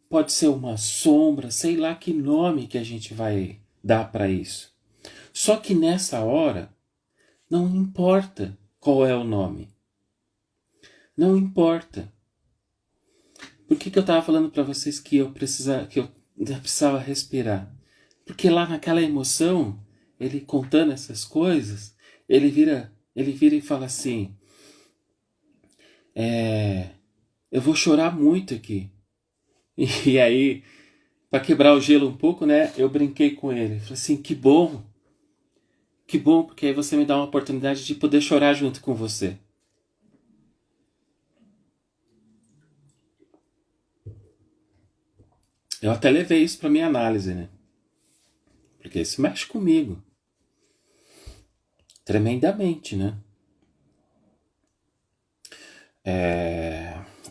pode ser uma sombra, sei lá que nome que a gente vai dar para isso. Só que nessa hora, não importa qual é o nome. Não importa. Por que eu estava falando para vocês que eu precisava respirar? Porque lá naquela emoção, ele contando essas coisas, ele vira e fala assim, eu vou chorar muito aqui. E aí, para quebrar o gelo um pouco, né, eu brinquei com ele. Falei assim, que bom, porque aí você me dá uma oportunidade de poder chorar junto com você. Eu até levei isso para minha análise, né? Porque isso mexe comigo. Tremendamente, né?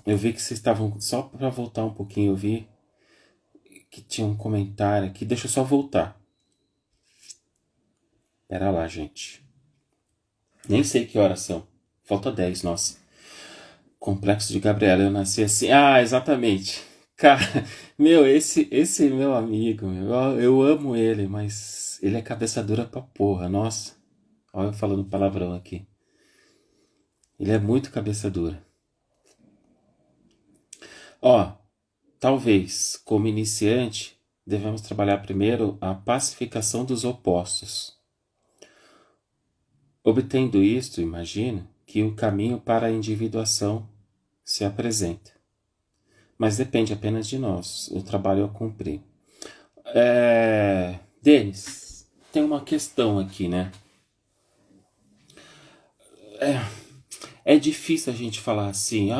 Eu vi que vocês estavam... Só para voltar um pouquinho, eu vi que tinha um comentário aqui. Deixa eu só voltar. Pera lá, gente. Nem sei que horas são. Falta 10, nossa. Complexo de Gabriela, eu nasci assim. Ah, exatamente. Cara, meu, esse meu amigo, eu amo ele, mas ele é cabeça dura pra porra, nossa. Olha eu falando palavrão aqui. Ele é muito cabeça dura. Ó, talvez, como iniciante, devemos trabalhar primeiro a pacificação dos opostos. Obtendo isto, imagina que o caminho para a individuação se apresenta. Mas depende apenas de nós, o trabalho a cumprir. Denis, tem uma questão aqui, né? É difícil a gente falar assim,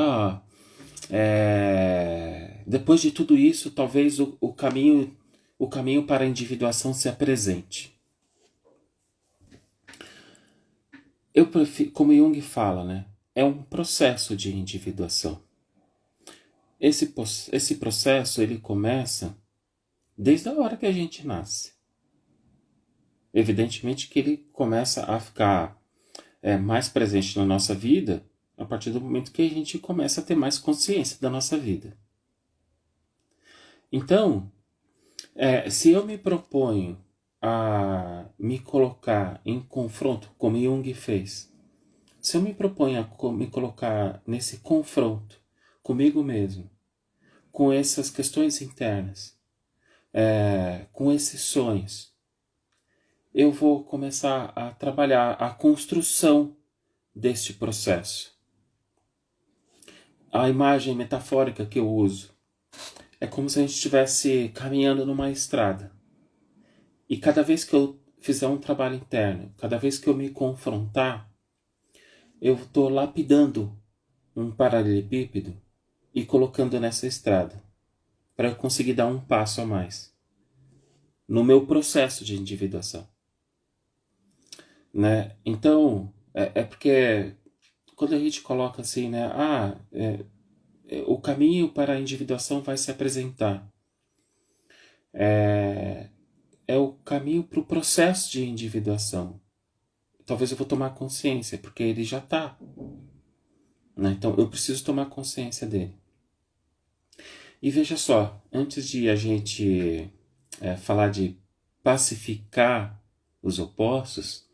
depois de tudo isso, talvez o caminho para a individuação se apresente. Eu prefiro, como Jung fala, né? É um processo de individuação. Esse processo ele começa desde a hora que a gente nasce. Evidentemente que ele começa a ficar mais presente na nossa vida a partir do momento que a gente começa a ter mais consciência da nossa vida. Então, se eu me proponho a me colocar em confronto, como Jung fez, se eu me proponho a me colocar nesse confronto comigo mesmo, com essas questões internas, com esses sonhos, eu vou começar a trabalhar a construção deste processo. A imagem metafórica que eu uso é como se a gente estivesse caminhando numa estrada. E cada vez que eu fizer um trabalho interno, cada vez que eu me confrontar, eu estou lapidando um paralelepípedo e colocando nessa estrada, para eu conseguir dar um passo a mais no meu processo de individuação. Né? Então, porque quando a gente coloca assim, né? O caminho para a individuação vai se apresentar. É o caminho para o processo de individuação. Talvez eu vou tomar consciência, porque ele já está. Né? Então, eu preciso tomar consciência dele. E veja só, antes de a gente falar de pacificar os opostos,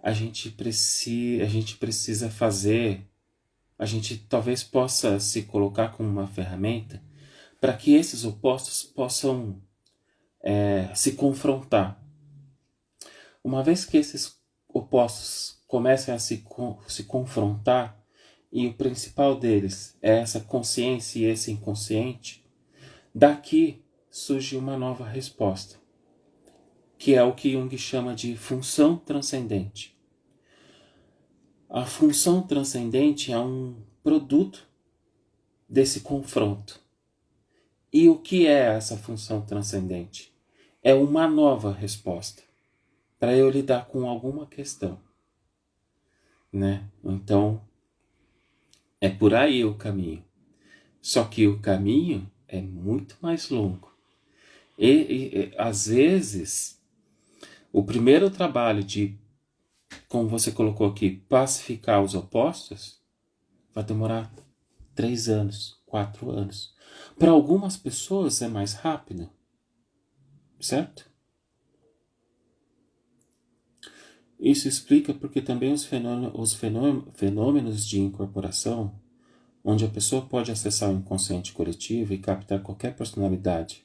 a gente precisa fazer, a gente talvez possa se colocar como uma ferramenta para que esses opostos possam se confrontar. Uma vez que esses opostos comecem a se confrontar, e o principal deles é essa consciência e esse inconsciente, daqui surge uma nova resposta, que é o que Jung chama de função transcendente. A função transcendente é um produto desse confronto. E o que é essa função transcendente? É uma nova resposta para eu lidar com alguma questão, né? Então, é por aí o caminho. Só que o caminho é muito mais longo. E às vezes, o primeiro trabalho de, como você colocou aqui, pacificar os opostos, vai demorar 3 anos, 4 anos. Para algumas pessoas é mais rápido, certo? Isso explica porque também fenômenos de incorporação, onde a pessoa pode acessar o inconsciente coletivo e captar qualquer personalidade.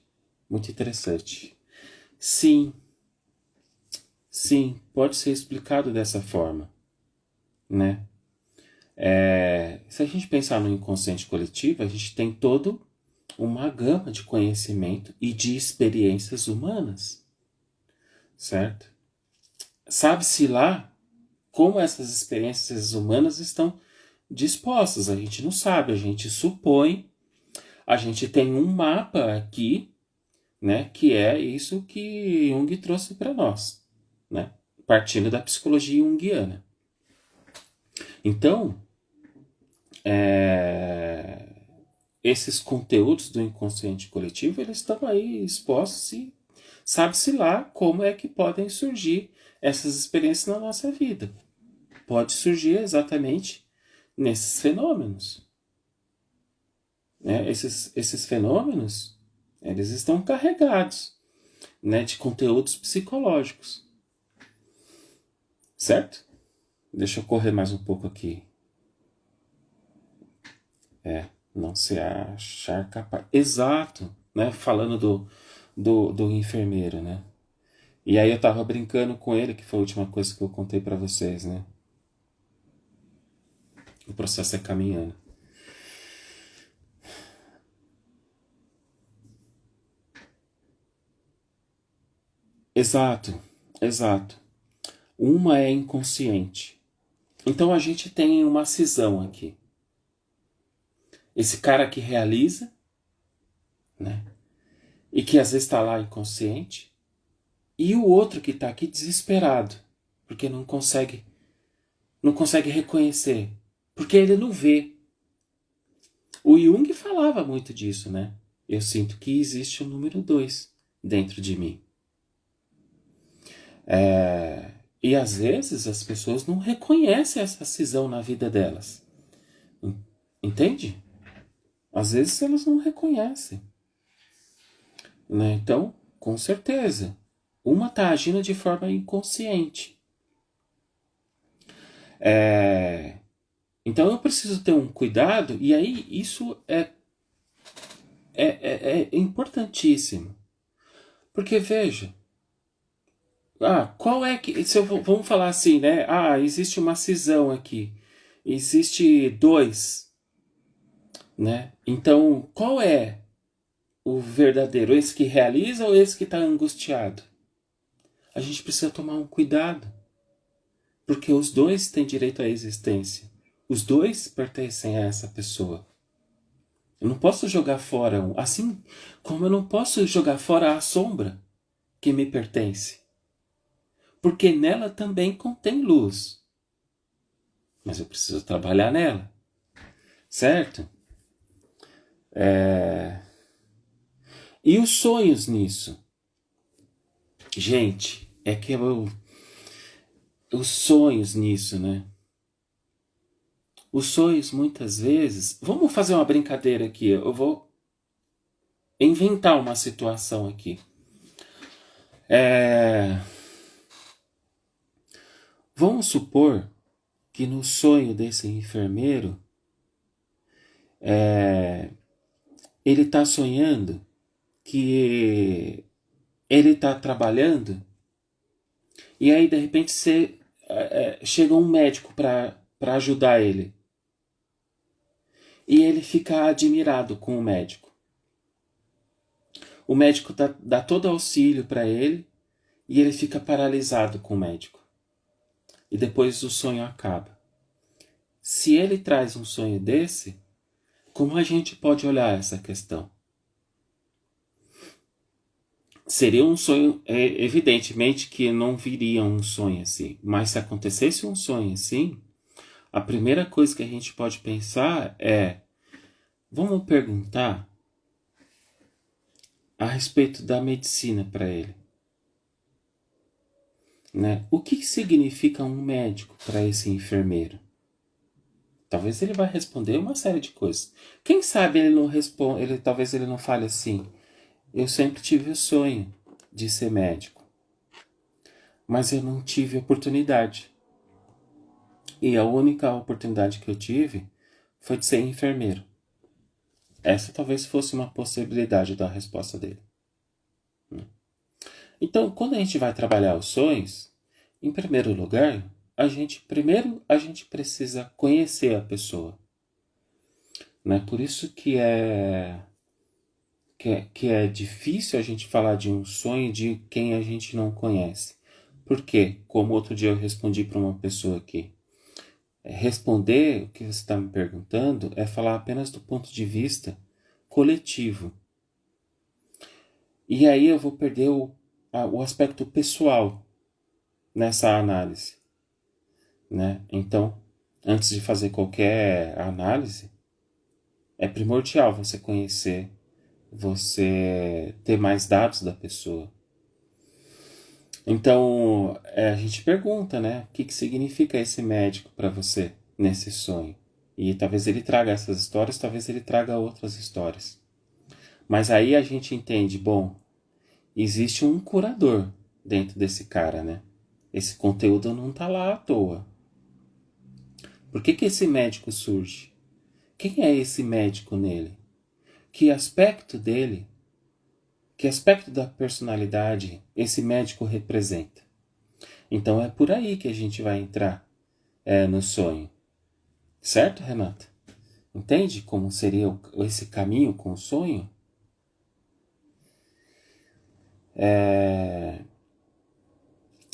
Muito interessante. Sim, sim, pode ser explicado dessa forma, né? Se a gente pensar no inconsciente coletivo, a gente tem toda uma gama de conhecimento e de experiências humanas, certo? Sabe-se lá como essas experiências humanas estão dispostas. A gente não sabe, a gente supõe, a gente tem um mapa aqui, né, que é isso que Jung trouxe para nós, né, partindo da psicologia junguiana. Então, esses conteúdos do inconsciente coletivo, eles estão aí expostos e sabe-se lá como é que podem surgir essas experiências na nossa vida. Pode surgir exatamente nesses fenômenos. Né? Esses fenômenos, eles estão carregados, né, de conteúdos psicológicos. Certo? Deixa eu correr mais um pouco aqui. Não se achar capaz. Exato, né? Falando do enfermeiro, né? E aí eu tava brincando com ele, que foi a última coisa que eu contei para vocês, né? O processo é caminhando. Exato, exato. Uma é inconsciente. Então a gente tem uma cisão aqui. Esse cara que realiza, né? E que às vezes está lá inconsciente. E o outro que está aqui desesperado, porque não consegue reconhecer, porque ele não vê. O Jung falava muito disso, né? Eu sinto que existe o número 2 dentro de mim. E às vezes as pessoas não reconhecem essa cisão na vida delas. Entende? Às vezes elas não reconhecem. Né? Então, com certeza, uma está agindo de forma inconsciente. Então eu preciso ter um cuidado, e aí isso é importantíssimo. Porque veja, qual é que. Vamos falar assim, né? Existe uma cisão aqui. Existe 2. Né? Então, qual é o verdadeiro? Esse que realiza ou esse que está angustiado? A gente precisa tomar um cuidado. Porque os dois têm direito à existência. Os dois pertencem a essa pessoa. Eu não posso jogar fora um. Assim como eu não posso jogar fora a sombra que me pertence. Porque nela também contém luz. Mas eu preciso trabalhar nela. Certo? E os sonhos nisso? Gente, é que os sonhos nisso, né? Os sonhos muitas vezes. Vamos fazer uma brincadeira aqui. Eu vou inventar uma situação aqui. Vamos supor que no sonho desse enfermeiro ele está sonhando que ele está trabalhando e aí de repente chega um médico para ajudar ele. E ele fica admirado com o médico. O médico dá todo auxílio para ele e ele fica paralisado com o médico. E depois o sonho acaba. Se ele traz um sonho desse, Como a gente pode olhar essa questão? Seria um sonho, evidentemente que não viria um sonho assim, mas se acontecesse um sonho assim, a primeira coisa que a gente pode pensar é, vamos perguntar a respeito da medicina para ele, né? O que significa um médico para esse enfermeiro? Talvez ele vai responder uma série de coisas. Quem sabe ele não responde, talvez ele não fale assim: eu sempre tive o sonho de ser médico, mas eu não tive oportunidade. E a única oportunidade que eu tive foi de ser enfermeiro. Essa talvez fosse uma possibilidade da resposta dele. Então, quando a gente vai trabalhar os sonhos, em primeiro lugar, a gente precisa conhecer a pessoa, né? Por isso que é difícil a gente falar de um sonho de quem a gente não conhece. Porque, como outro dia eu respondi para uma pessoa aqui, responder o que você está me perguntando é falar apenas do ponto de vista coletivo. E aí eu vou perder o aspecto pessoal nessa análise, né? Então, antes de fazer qualquer análise, é primordial você conhecer, você ter mais dados da pessoa. Então, a gente pergunta, né? O que significa esse médico para você nesse sonho? E talvez ele traga essas histórias, talvez ele traga outras histórias. Mas aí a gente entende, bom, existe um curador dentro desse cara, né? Esse conteúdo não tá lá à toa. Por que esse médico surge? Quem é esse médico nele? Que aspecto dele, que aspecto da personalidade esse médico representa? Então é por aí que a gente vai entrar no sonho. Certo, Renata? Entende como seria esse caminho com o sonho?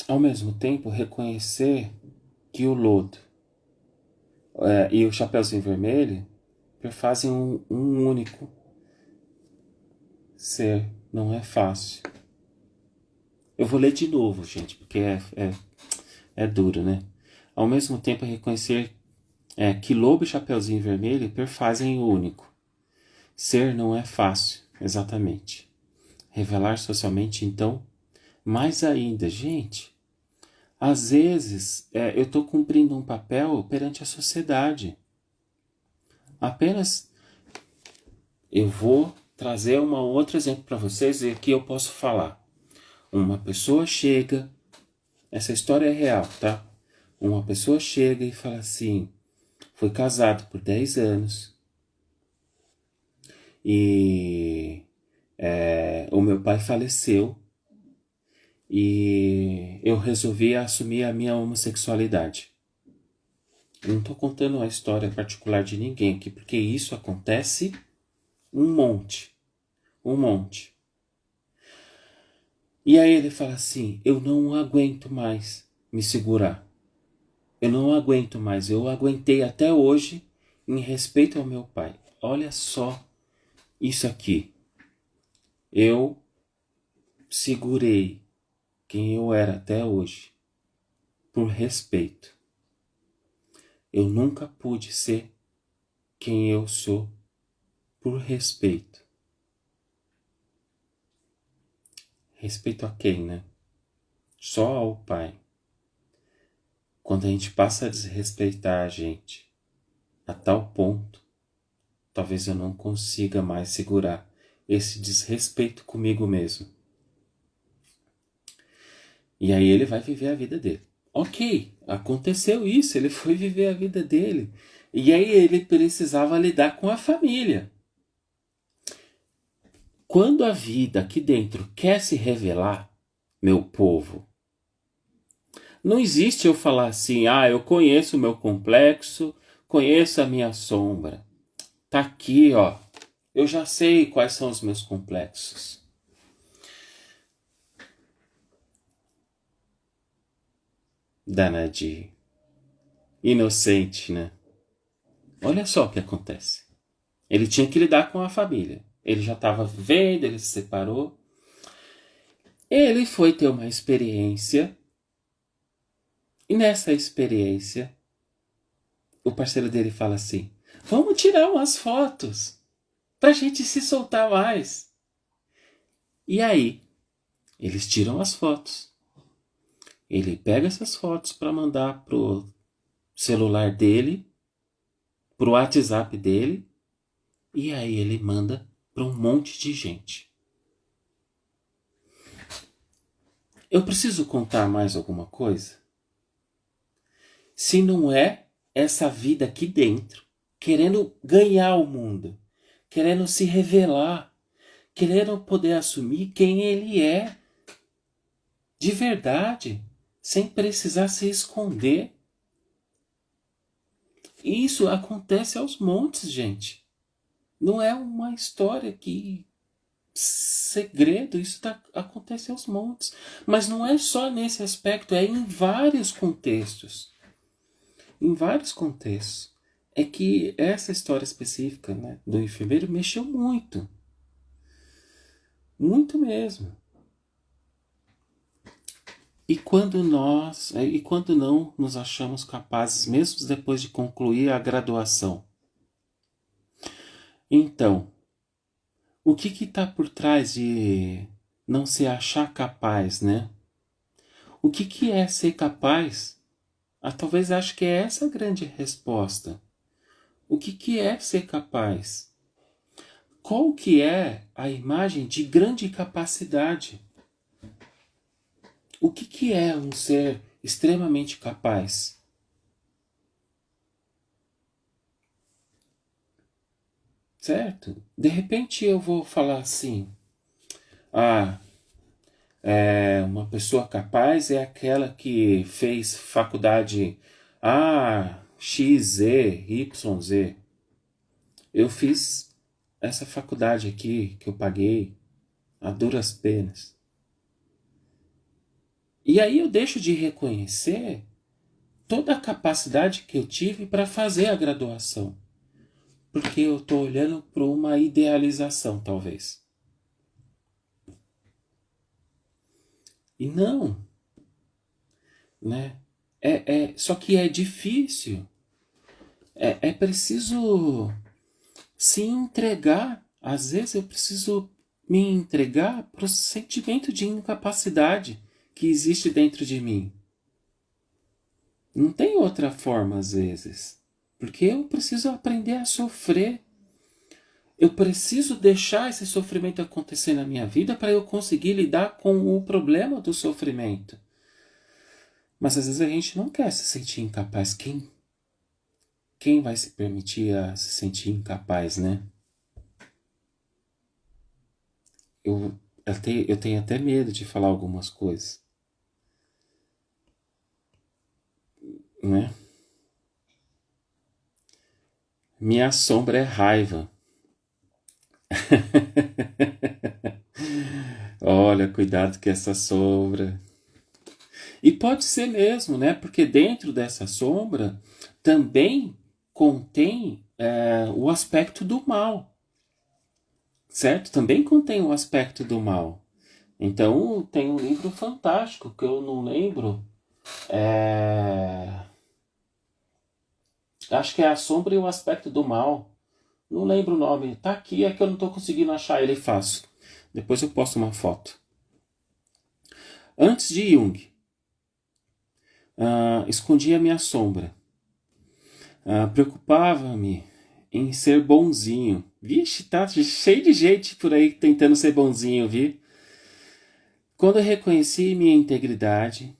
Ao mesmo tempo, reconhecer que o lodo e o Chapeuzinho Vermelho perfazem um único ser. Não é fácil. Eu vou ler de novo, gente, porque é duro, né? Ao mesmo tempo, reconhecer que Lobo e Chapeuzinho Vermelho perfazem o único. Ser não é fácil, exatamente. Revelar socialmente, então, mais ainda. Gente, às vezes eu estou cumprindo um papel perante a sociedade. Apenas eu vou trazer um outro exemplo para vocês e aqui eu posso falar. Uma pessoa chega, essa história é real, tá? Uma pessoa chega e fala assim, foi casado por 10 anos e o meu pai faleceu e eu resolvi assumir a minha homossexualidade. Eu não estou contando a história particular de ninguém aqui, porque isso acontece um monte. Um monte. E aí ele fala assim, eu não aguento mais me segurar. Eu não aguento mais. Eu aguentei até hoje em respeito ao meu pai. Olha só isso aqui. Eu segurei quem eu era até hoje por respeito. Eu nunca pude ser quem eu sou por respeito. Respeito a quem, né? Só ao pai. Quando a gente passa a desrespeitar a gente a tal ponto, talvez eu não consiga mais segurar esse desrespeito comigo mesmo. E aí ele vai viver a vida dele. Ok, aconteceu isso, ele foi viver a vida dele. E aí ele precisava lidar com a família. Quando a vida aqui dentro quer se revelar, meu povo, não existe eu falar assim, eu conheço o meu complexo, conheço a minha sombra. Tá aqui, ó. Eu já sei quais são os meus complexos. Danadinho. Inocente, né? Olha só o que acontece. Ele tinha que lidar com a família. Ele já estava vivendo, ele se separou. Ele foi ter uma experiência. E nessa experiência, o parceiro dele fala assim: vamos tirar umas fotos pra gente se soltar mais. E aí, eles tiram as fotos. Ele pega essas fotos para mandar pro celular dele, pro WhatsApp dele, e aí ele manda para um monte de gente. Eu preciso contar mais alguma coisa? Se não é essa vida aqui dentro, querendo ganhar o mundo, querendo se revelar, querendo poder assumir quem ele é de verdade, sem precisar se esconder. E isso acontece aos montes, gente. Não é uma história que segredo, isso acontece aos montes. Mas não é só nesse aspecto, é em vários contextos. Em vários contextos. É que essa história específica, né, do enfermeiro mexeu muito. Muito mesmo. E quando não nos achamos capazes, mesmo depois de concluir a graduação? Então, o que está por trás de não se achar capaz, né? O que é ser capaz? Talvez acho que é essa a grande resposta. O que é ser capaz? Qual que é a imagem de grande capacidade? O que é um ser extremamente capaz? Certo? De repente eu vou falar assim: uma pessoa capaz é aquela que fez faculdade A, X, Z, Y, Z. Eu fiz essa faculdade aqui que eu paguei a duras penas. E aí eu deixo de reconhecer toda a capacidade que eu tive para fazer a graduação. Porque eu estou olhando para uma idealização, talvez. E não, né? Só que é difícil. É preciso se entregar. Às vezes eu preciso me entregar para o sentimento de incapacidade que existe dentro de mim. Não tem outra forma, às vezes. Porque eu preciso aprender a sofrer. Eu preciso deixar esse sofrimento acontecer na minha vida para eu conseguir lidar com o problema do sofrimento. Mas às vezes a gente não quer se sentir incapaz. Quem vai se permitir a se sentir incapaz, né? Eu tenho até medo de falar algumas coisas, né? Minha sombra é raiva. Olha, cuidado com essa sombra. E pode ser mesmo, né? Porque dentro dessa sombra também contém o aspecto do mal, certo? Também contém o aspecto do mal. Então tem um livro fantástico que eu não lembro. Acho que é A Sombra e o Aspecto do Mal. Não lembro o nome. Tá aqui, é que eu não estou conseguindo achar ele fácil. Depois eu posto uma foto. Antes de Jung, escondia minha sombra. Preocupava-me em ser bonzinho. Vixe, tá cheio de gente por aí tentando ser bonzinho, viu? Quando eu reconheci minha integridade,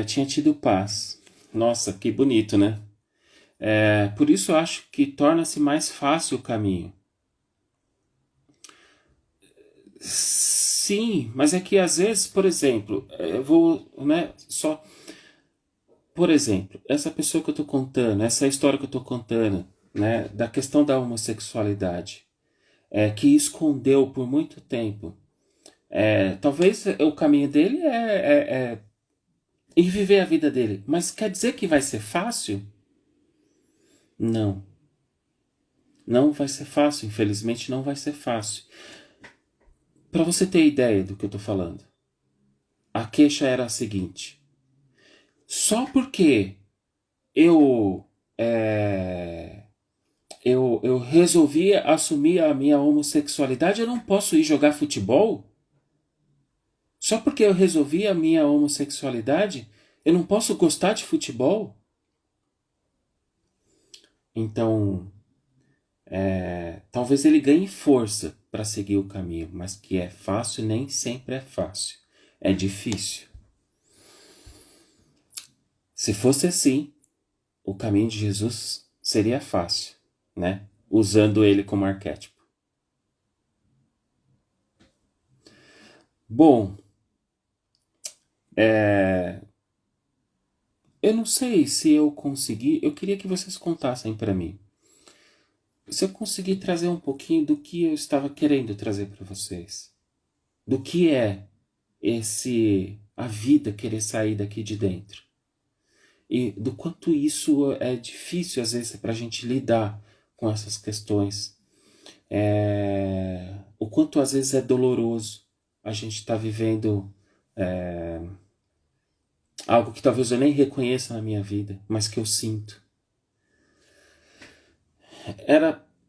tinha tido paz. Nossa, que bonito, né? Por isso eu acho que torna-se mais fácil o caminho. Sim, mas é que às vezes, por exemplo, eu vou, né, só... Por exemplo, essa pessoa que eu estou contando, essa história que eu estou contando, né, da questão da homossexualidade, que escondeu por muito tempo. Talvez o caminho dele é ir viver a vida dele, mas quer dizer que vai ser fácil? Não. Não vai ser fácil, infelizmente não vai ser fácil. Para você ter ideia do que eu estou falando, a queixa era a seguinte: só porque eu, é, eu resolvi assumir a minha homossexualidade, eu não posso ir jogar futebol? Só porque eu resolvi a minha homossexualidade, eu não posso gostar de futebol? Então, talvez ele ganhe força para seguir o caminho, mas que é fácil nem sempre é fácil. É difícil. Se fosse assim, o caminho de Jesus seria fácil, né? Usando ele como arquétipo. Bom, eu não sei se eu consegui. Eu queria que vocês contassem para mim. Se eu conseguir trazer um pouquinho do que eu estava querendo trazer para vocês. Do que é a vida querer sair daqui de dentro. E do quanto isso é difícil às vezes para a gente lidar com essas questões. O quanto às vezes é doloroso a gente estar vivendo algo que talvez eu nem reconheça na minha vida, mas que eu sinto.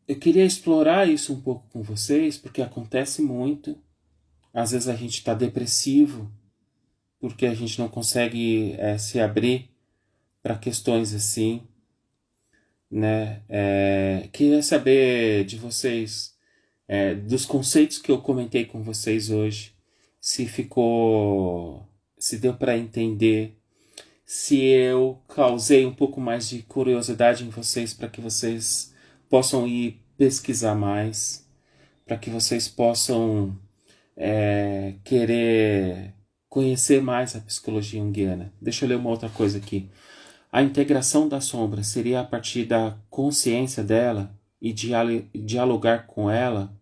Eu queria explorar isso um pouco com vocês, porque acontece muito. Às vezes a gente está depressivo, porque a gente não consegue se abrir para questões assim, né? Queria saber de vocês, dos conceitos que eu comentei com vocês hoje, se deu para entender, se eu causei um pouco mais de curiosidade em vocês para que vocês possam ir pesquisar mais, para que vocês possam querer conhecer mais a psicologia junguiana. Deixa eu ler uma outra coisa aqui. A integração da sombra seria a partir da consciência dela e dialogar com ela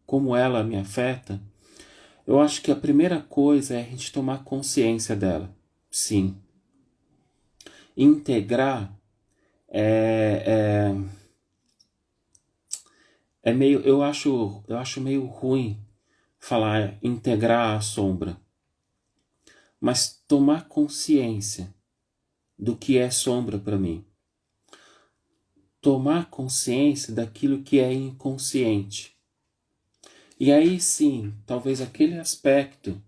como ela me afeta. Eu acho que a primeira coisa é a gente tomar consciência dela. Sim. Integrar é meio, eu acho meio ruim falar integrar a sombra, mas tomar consciência do que é sombra para mim. Tomar consciência daquilo que é inconsciente. E aí sim, talvez aquele aspecto,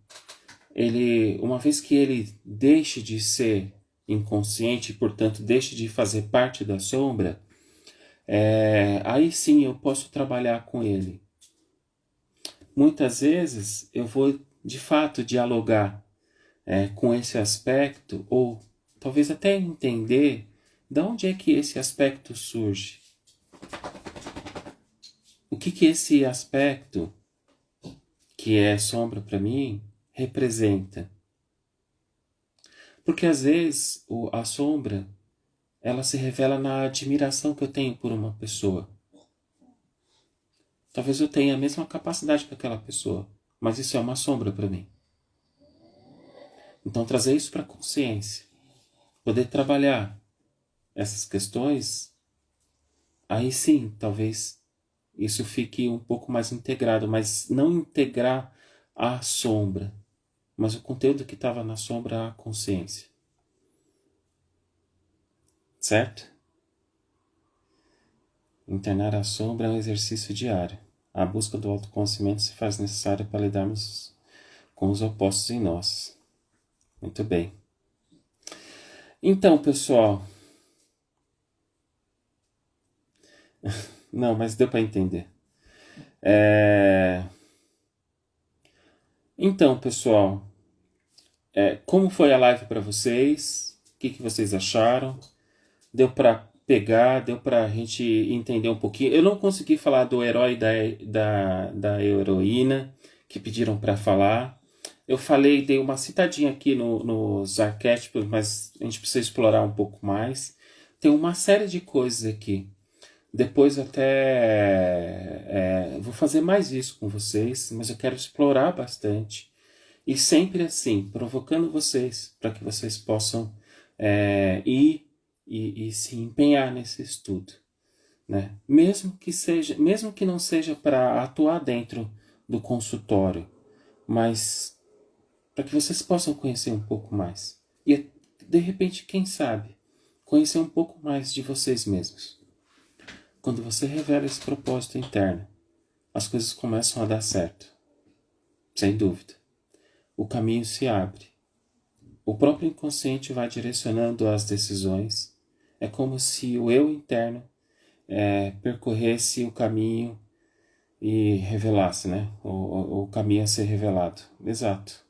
uma vez que ele deixe de ser inconsciente e, portanto, deixe de fazer parte da sombra, aí sim eu posso trabalhar com ele. Muitas vezes eu vou, de fato, dialogar com esse aspecto, ou talvez até entender de onde é que esse aspecto surge. O que esse aspecto, que é sombra para mim, representa. Porque às vezes a sombra, ela se revela na admiração que eu tenho por uma pessoa. Talvez eu tenha a mesma capacidade que aquela pessoa, mas isso é uma sombra para mim. Então trazer isso para a consciência, poder trabalhar essas questões, aí sim, talvez isso fique um pouco mais integrado, mas não integrar a sombra, mas o conteúdo que estava na sombra, a consciência. Certo? Internar a sombra é um exercício diário. A busca do autoconhecimento se faz necessária para lidarmos com os opostos em nós. Muito bem. Então, pessoal... Não, mas deu para entender. Então, pessoal... como foi a live para vocês? O que vocês acharam? Deu para pegar, deu para a gente entender um pouquinho. Eu não consegui falar do herói da heroína, que pediram para falar. Eu falei, dei uma citadinha aqui nos arquétipos, mas a gente precisa explorar um pouco mais. Tem uma série de coisas aqui. Depois até vou fazer mais isso com vocês, mas eu quero explorar bastante. E sempre assim, provocando vocês, para que vocês possam ir e se empenhar nesse estudo. né? Mesmo que não seja para atuar dentro do consultório, mas para que vocês possam conhecer um pouco mais. E, de repente, quem sabe, conhecer um pouco mais de vocês mesmos. Quando você revela esse propósito interno, as coisas começam a dar certo. Sem dúvida. O caminho se abre. O próprio inconsciente vai direcionando as decisões. É como se o eu interno percorresse o caminho e revelasse, né? O caminho a ser revelado. Exato.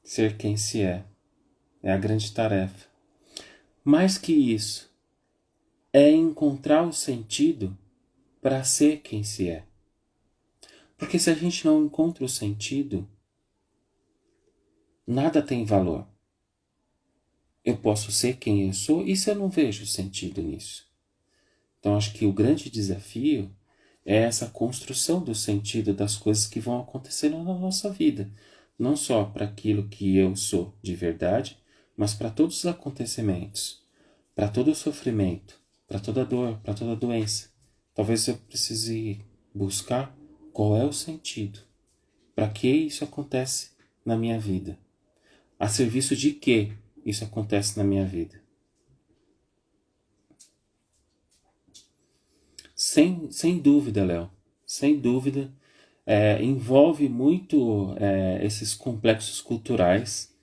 Ser quem se é a grande tarefa. Mais que isso, é encontrar o sentido para ser quem se é. Porque se a gente não encontra o sentido, nada tem valor. Eu posso ser quem eu sou e se eu não vejo sentido nisso? Então acho que o grande desafio é essa construção do sentido das coisas que vão acontecendo na nossa vida. Não só para aquilo que eu sou de verdade, mas para todos os acontecimentos, para todo o sofrimento, para toda dor, para toda doença. Talvez eu precise buscar qual é o sentido. Para que isso acontece na minha vida? A serviço de que isso acontece na minha vida? Sem dúvida, Léo. Sem dúvida. Envolve muito esses complexos culturais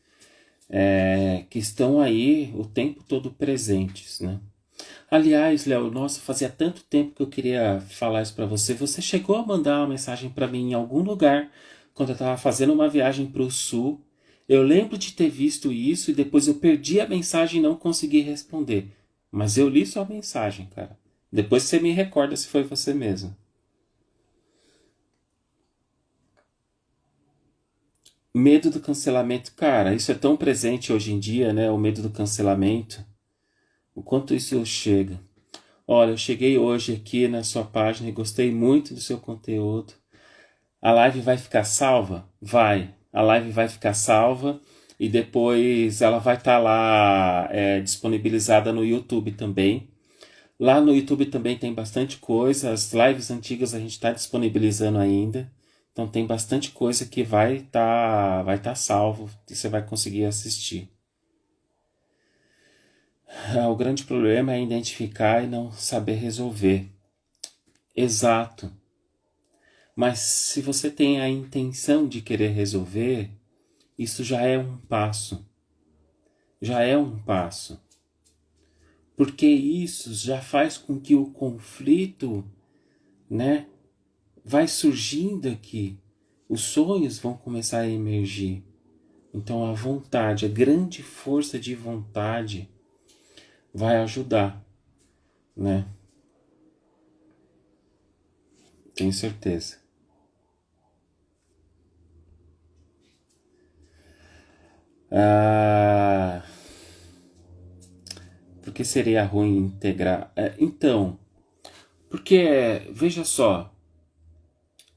que estão aí o tempo todo presentes, né? Aliás, Léo, nossa, fazia tanto tempo que eu queria falar isso para você. Você chegou a mandar uma mensagem para mim em algum lugar quando eu estava fazendo uma viagem para o sul. Eu lembro de ter visto isso e depois eu perdi a mensagem e não consegui responder. Mas eu li sua mensagem, cara. Depois você me recorda se foi você mesmo. Medo do cancelamento, cara, isso é tão presente hoje em dia, né? O medo do cancelamento. O quanto isso chega. Olha, eu cheguei hoje aqui na sua página e gostei muito do seu conteúdo. A live vai ficar salva? Vai. A live vai ficar salva e depois ela vai estar lá disponibilizada no YouTube também. Lá no YouTube também tem bastante coisa. As lives antigas a gente está disponibilizando ainda. Então tem bastante coisa que vai tá salvo e você vai conseguir assistir. O grande problema é identificar e não saber resolver. Exato. Mas se você tem a intenção de querer resolver, isso já é um passo. Já é um passo. Porque isso já faz com que o conflito, né, vai surgindo aqui. Os sonhos vão começar a emergir. Então a vontade, a grande força de vontade vai ajudar, né? Tenho certeza. Ah, por que seria ruim integrar? Então, porque, veja só,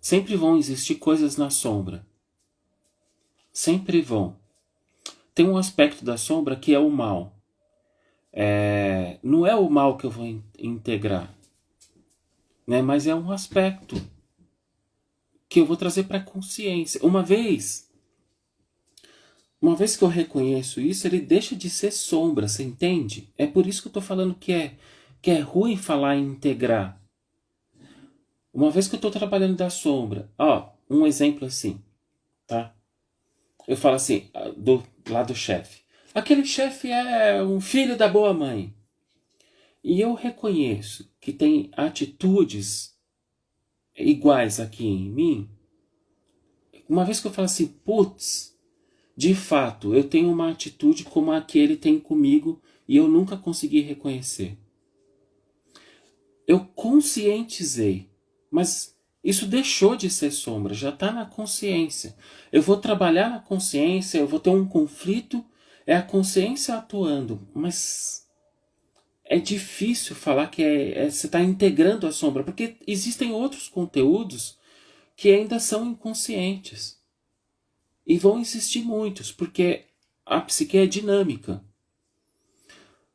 sempre vão existir coisas na sombra. Sempre vão. Tem um aspecto da sombra que é o mal. Não é o mal que eu vou integrar, né? Mas é um aspecto que eu vou trazer para a consciência. Uma vez que eu reconheço isso, ele deixa de ser sombra, você entende? É por isso que eu estou falando que é ruim falar em integrar. Uma vez que eu estou trabalhando da sombra, um exemplo assim, tá? Eu falo assim, lá do chefe. Aquele chefe é um filho da boa mãe. E eu reconheço que tem atitudes iguais aqui em mim. Uma vez que eu falo assim, putz, de fato, eu tenho uma atitude como a que ele tem comigo e eu nunca consegui reconhecer. Eu conscientizei, mas isso deixou de ser sombra, já está na consciência. Eu vou trabalhar na consciência, eu vou ter um conflito, é a consciência atuando, mas é difícil falar que você está integrando a sombra, porque existem outros conteúdos que ainda são inconscientes. E vão existir muitos, porque a psique é dinâmica.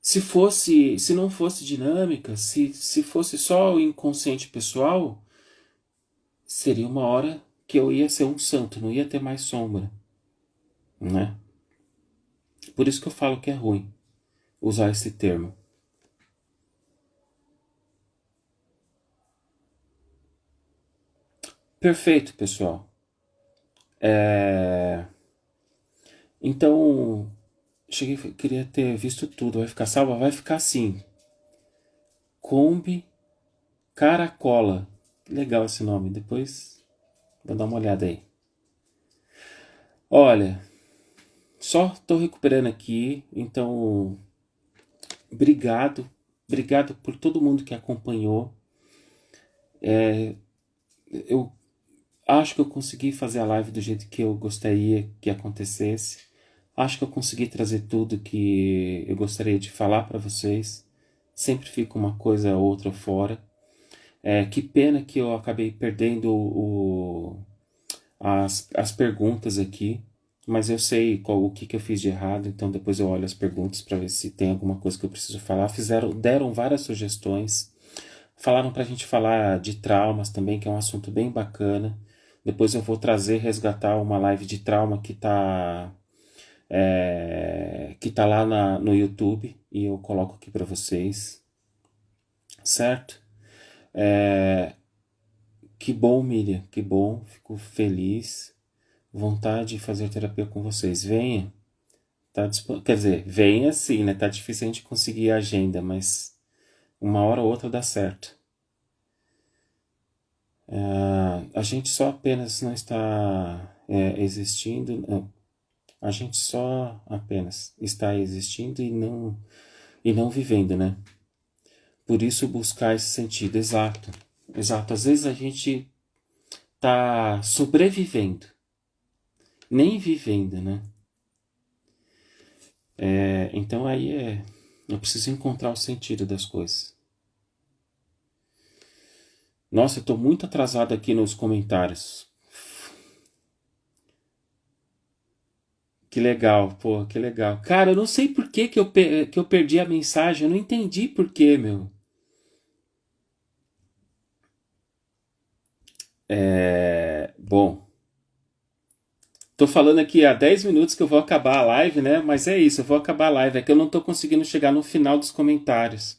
Se não fosse dinâmica, se fosse só o inconsciente pessoal, seria uma hora que eu ia ser um santo, não ia ter mais sombra, né? Por isso que eu falo que é ruim usar esse termo. Perfeito, pessoal. Então, queria ter visto tudo. Vai ficar salva? Vai ficar assim. Kombi Caracola. Legal esse nome. Depois vou dar uma olhada aí. Olha, só tô recuperando aqui. Então, obrigado. Obrigado por todo mundo que acompanhou. Eu acho que eu consegui fazer a live do jeito que eu gostaria que acontecesse. Acho que eu consegui trazer tudo que eu gostaria de falar para vocês. Sempre fica uma coisa ou outra fora. Que pena que eu acabei perdendo as perguntas aqui. Mas eu sei o que eu fiz de errado, então depois eu olho as perguntas para ver se tem alguma coisa que eu preciso falar. Deram várias sugestões. Falaram para a gente falar de traumas também, que é um assunto bem bacana. Depois eu vou resgatar uma live de trauma que tá lá no YouTube e eu coloco aqui para vocês, certo? Que bom, Miriam, que bom, fico feliz, vontade de fazer terapia com vocês. Venha, quer dizer, venha sim, né? Tá difícil a gente conseguir a agenda, mas uma hora ou outra dá certo. A gente só apenas não está existindo, a gente só apenas está existindo e não vivendo, né? Por isso buscar esse sentido, exato. Exato, às vezes a gente tá sobrevivendo, nem vivendo, né? Então aí eu preciso encontrar o sentido das coisas. Nossa, eu tô muito atrasado aqui nos comentários. Que legal, pô, que legal. Cara, eu não sei por que eu perdi a mensagem, eu não entendi por que, meu. Bom, tô falando aqui há 10 minutos que eu vou acabar a live, né? Mas é isso, eu vou acabar a live. É que eu não tô conseguindo chegar no final dos comentários.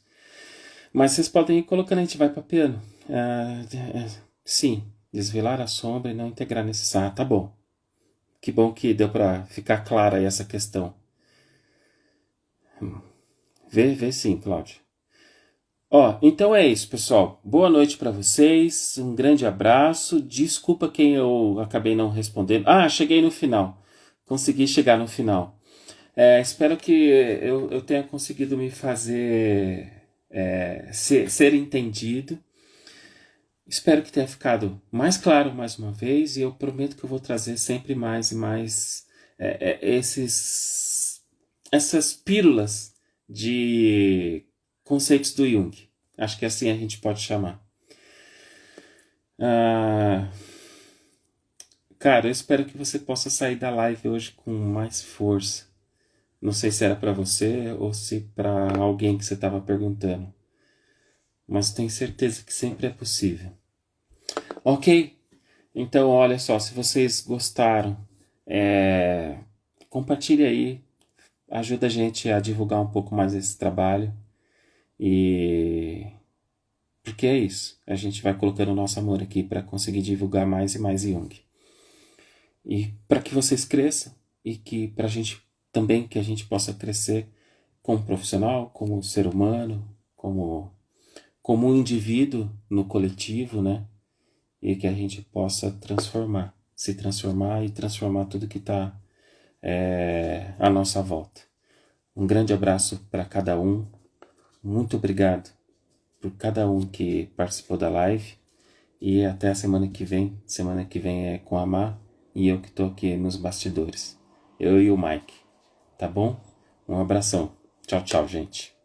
Mas vocês podem ir colocando, a gente vai para piano. Sim, desvelar a sombra e não integrar nesse. Ah, tá bom. Que bom que deu para ficar clara aí essa questão. Vê sim, Cláudio. Ó, então é isso, pessoal. Boa noite para vocês. Um grande abraço. Desculpa quem eu acabei não respondendo. Ah, cheguei no final. Consegui chegar no final. Espero que eu tenha conseguido me fazer ser entendido. Espero que tenha ficado mais claro mais uma vez e eu prometo que eu vou trazer sempre mais e mais essas pílulas de conceitos do Jung. Acho que assim a gente pode chamar. Cara, eu espero que você possa sair da live hoje com mais força. Não sei se era para você ou se para alguém que você estava perguntando. Mas tenho certeza que sempre é possível. Ok? Então, olha só, se vocês gostaram, compartilhe aí, ajuda a gente a divulgar um pouco mais esse trabalho. E porque é isso, a gente vai colocando o nosso amor aqui para conseguir divulgar mais e mais Jung. E para que vocês cresçam e que para a gente também que a gente possa crescer como profissional, como ser humano, como um indivíduo no coletivo, né? E que a gente possa se transformar e transformar tudo que está à nossa volta. Um grande abraço para cada um. Muito obrigado por cada um que participou da live. E até a semana que vem. Semana que vem é com a Má e eu que estou aqui nos bastidores. Eu e o Mike. Tá bom? Um abração. Tchau, tchau, gente.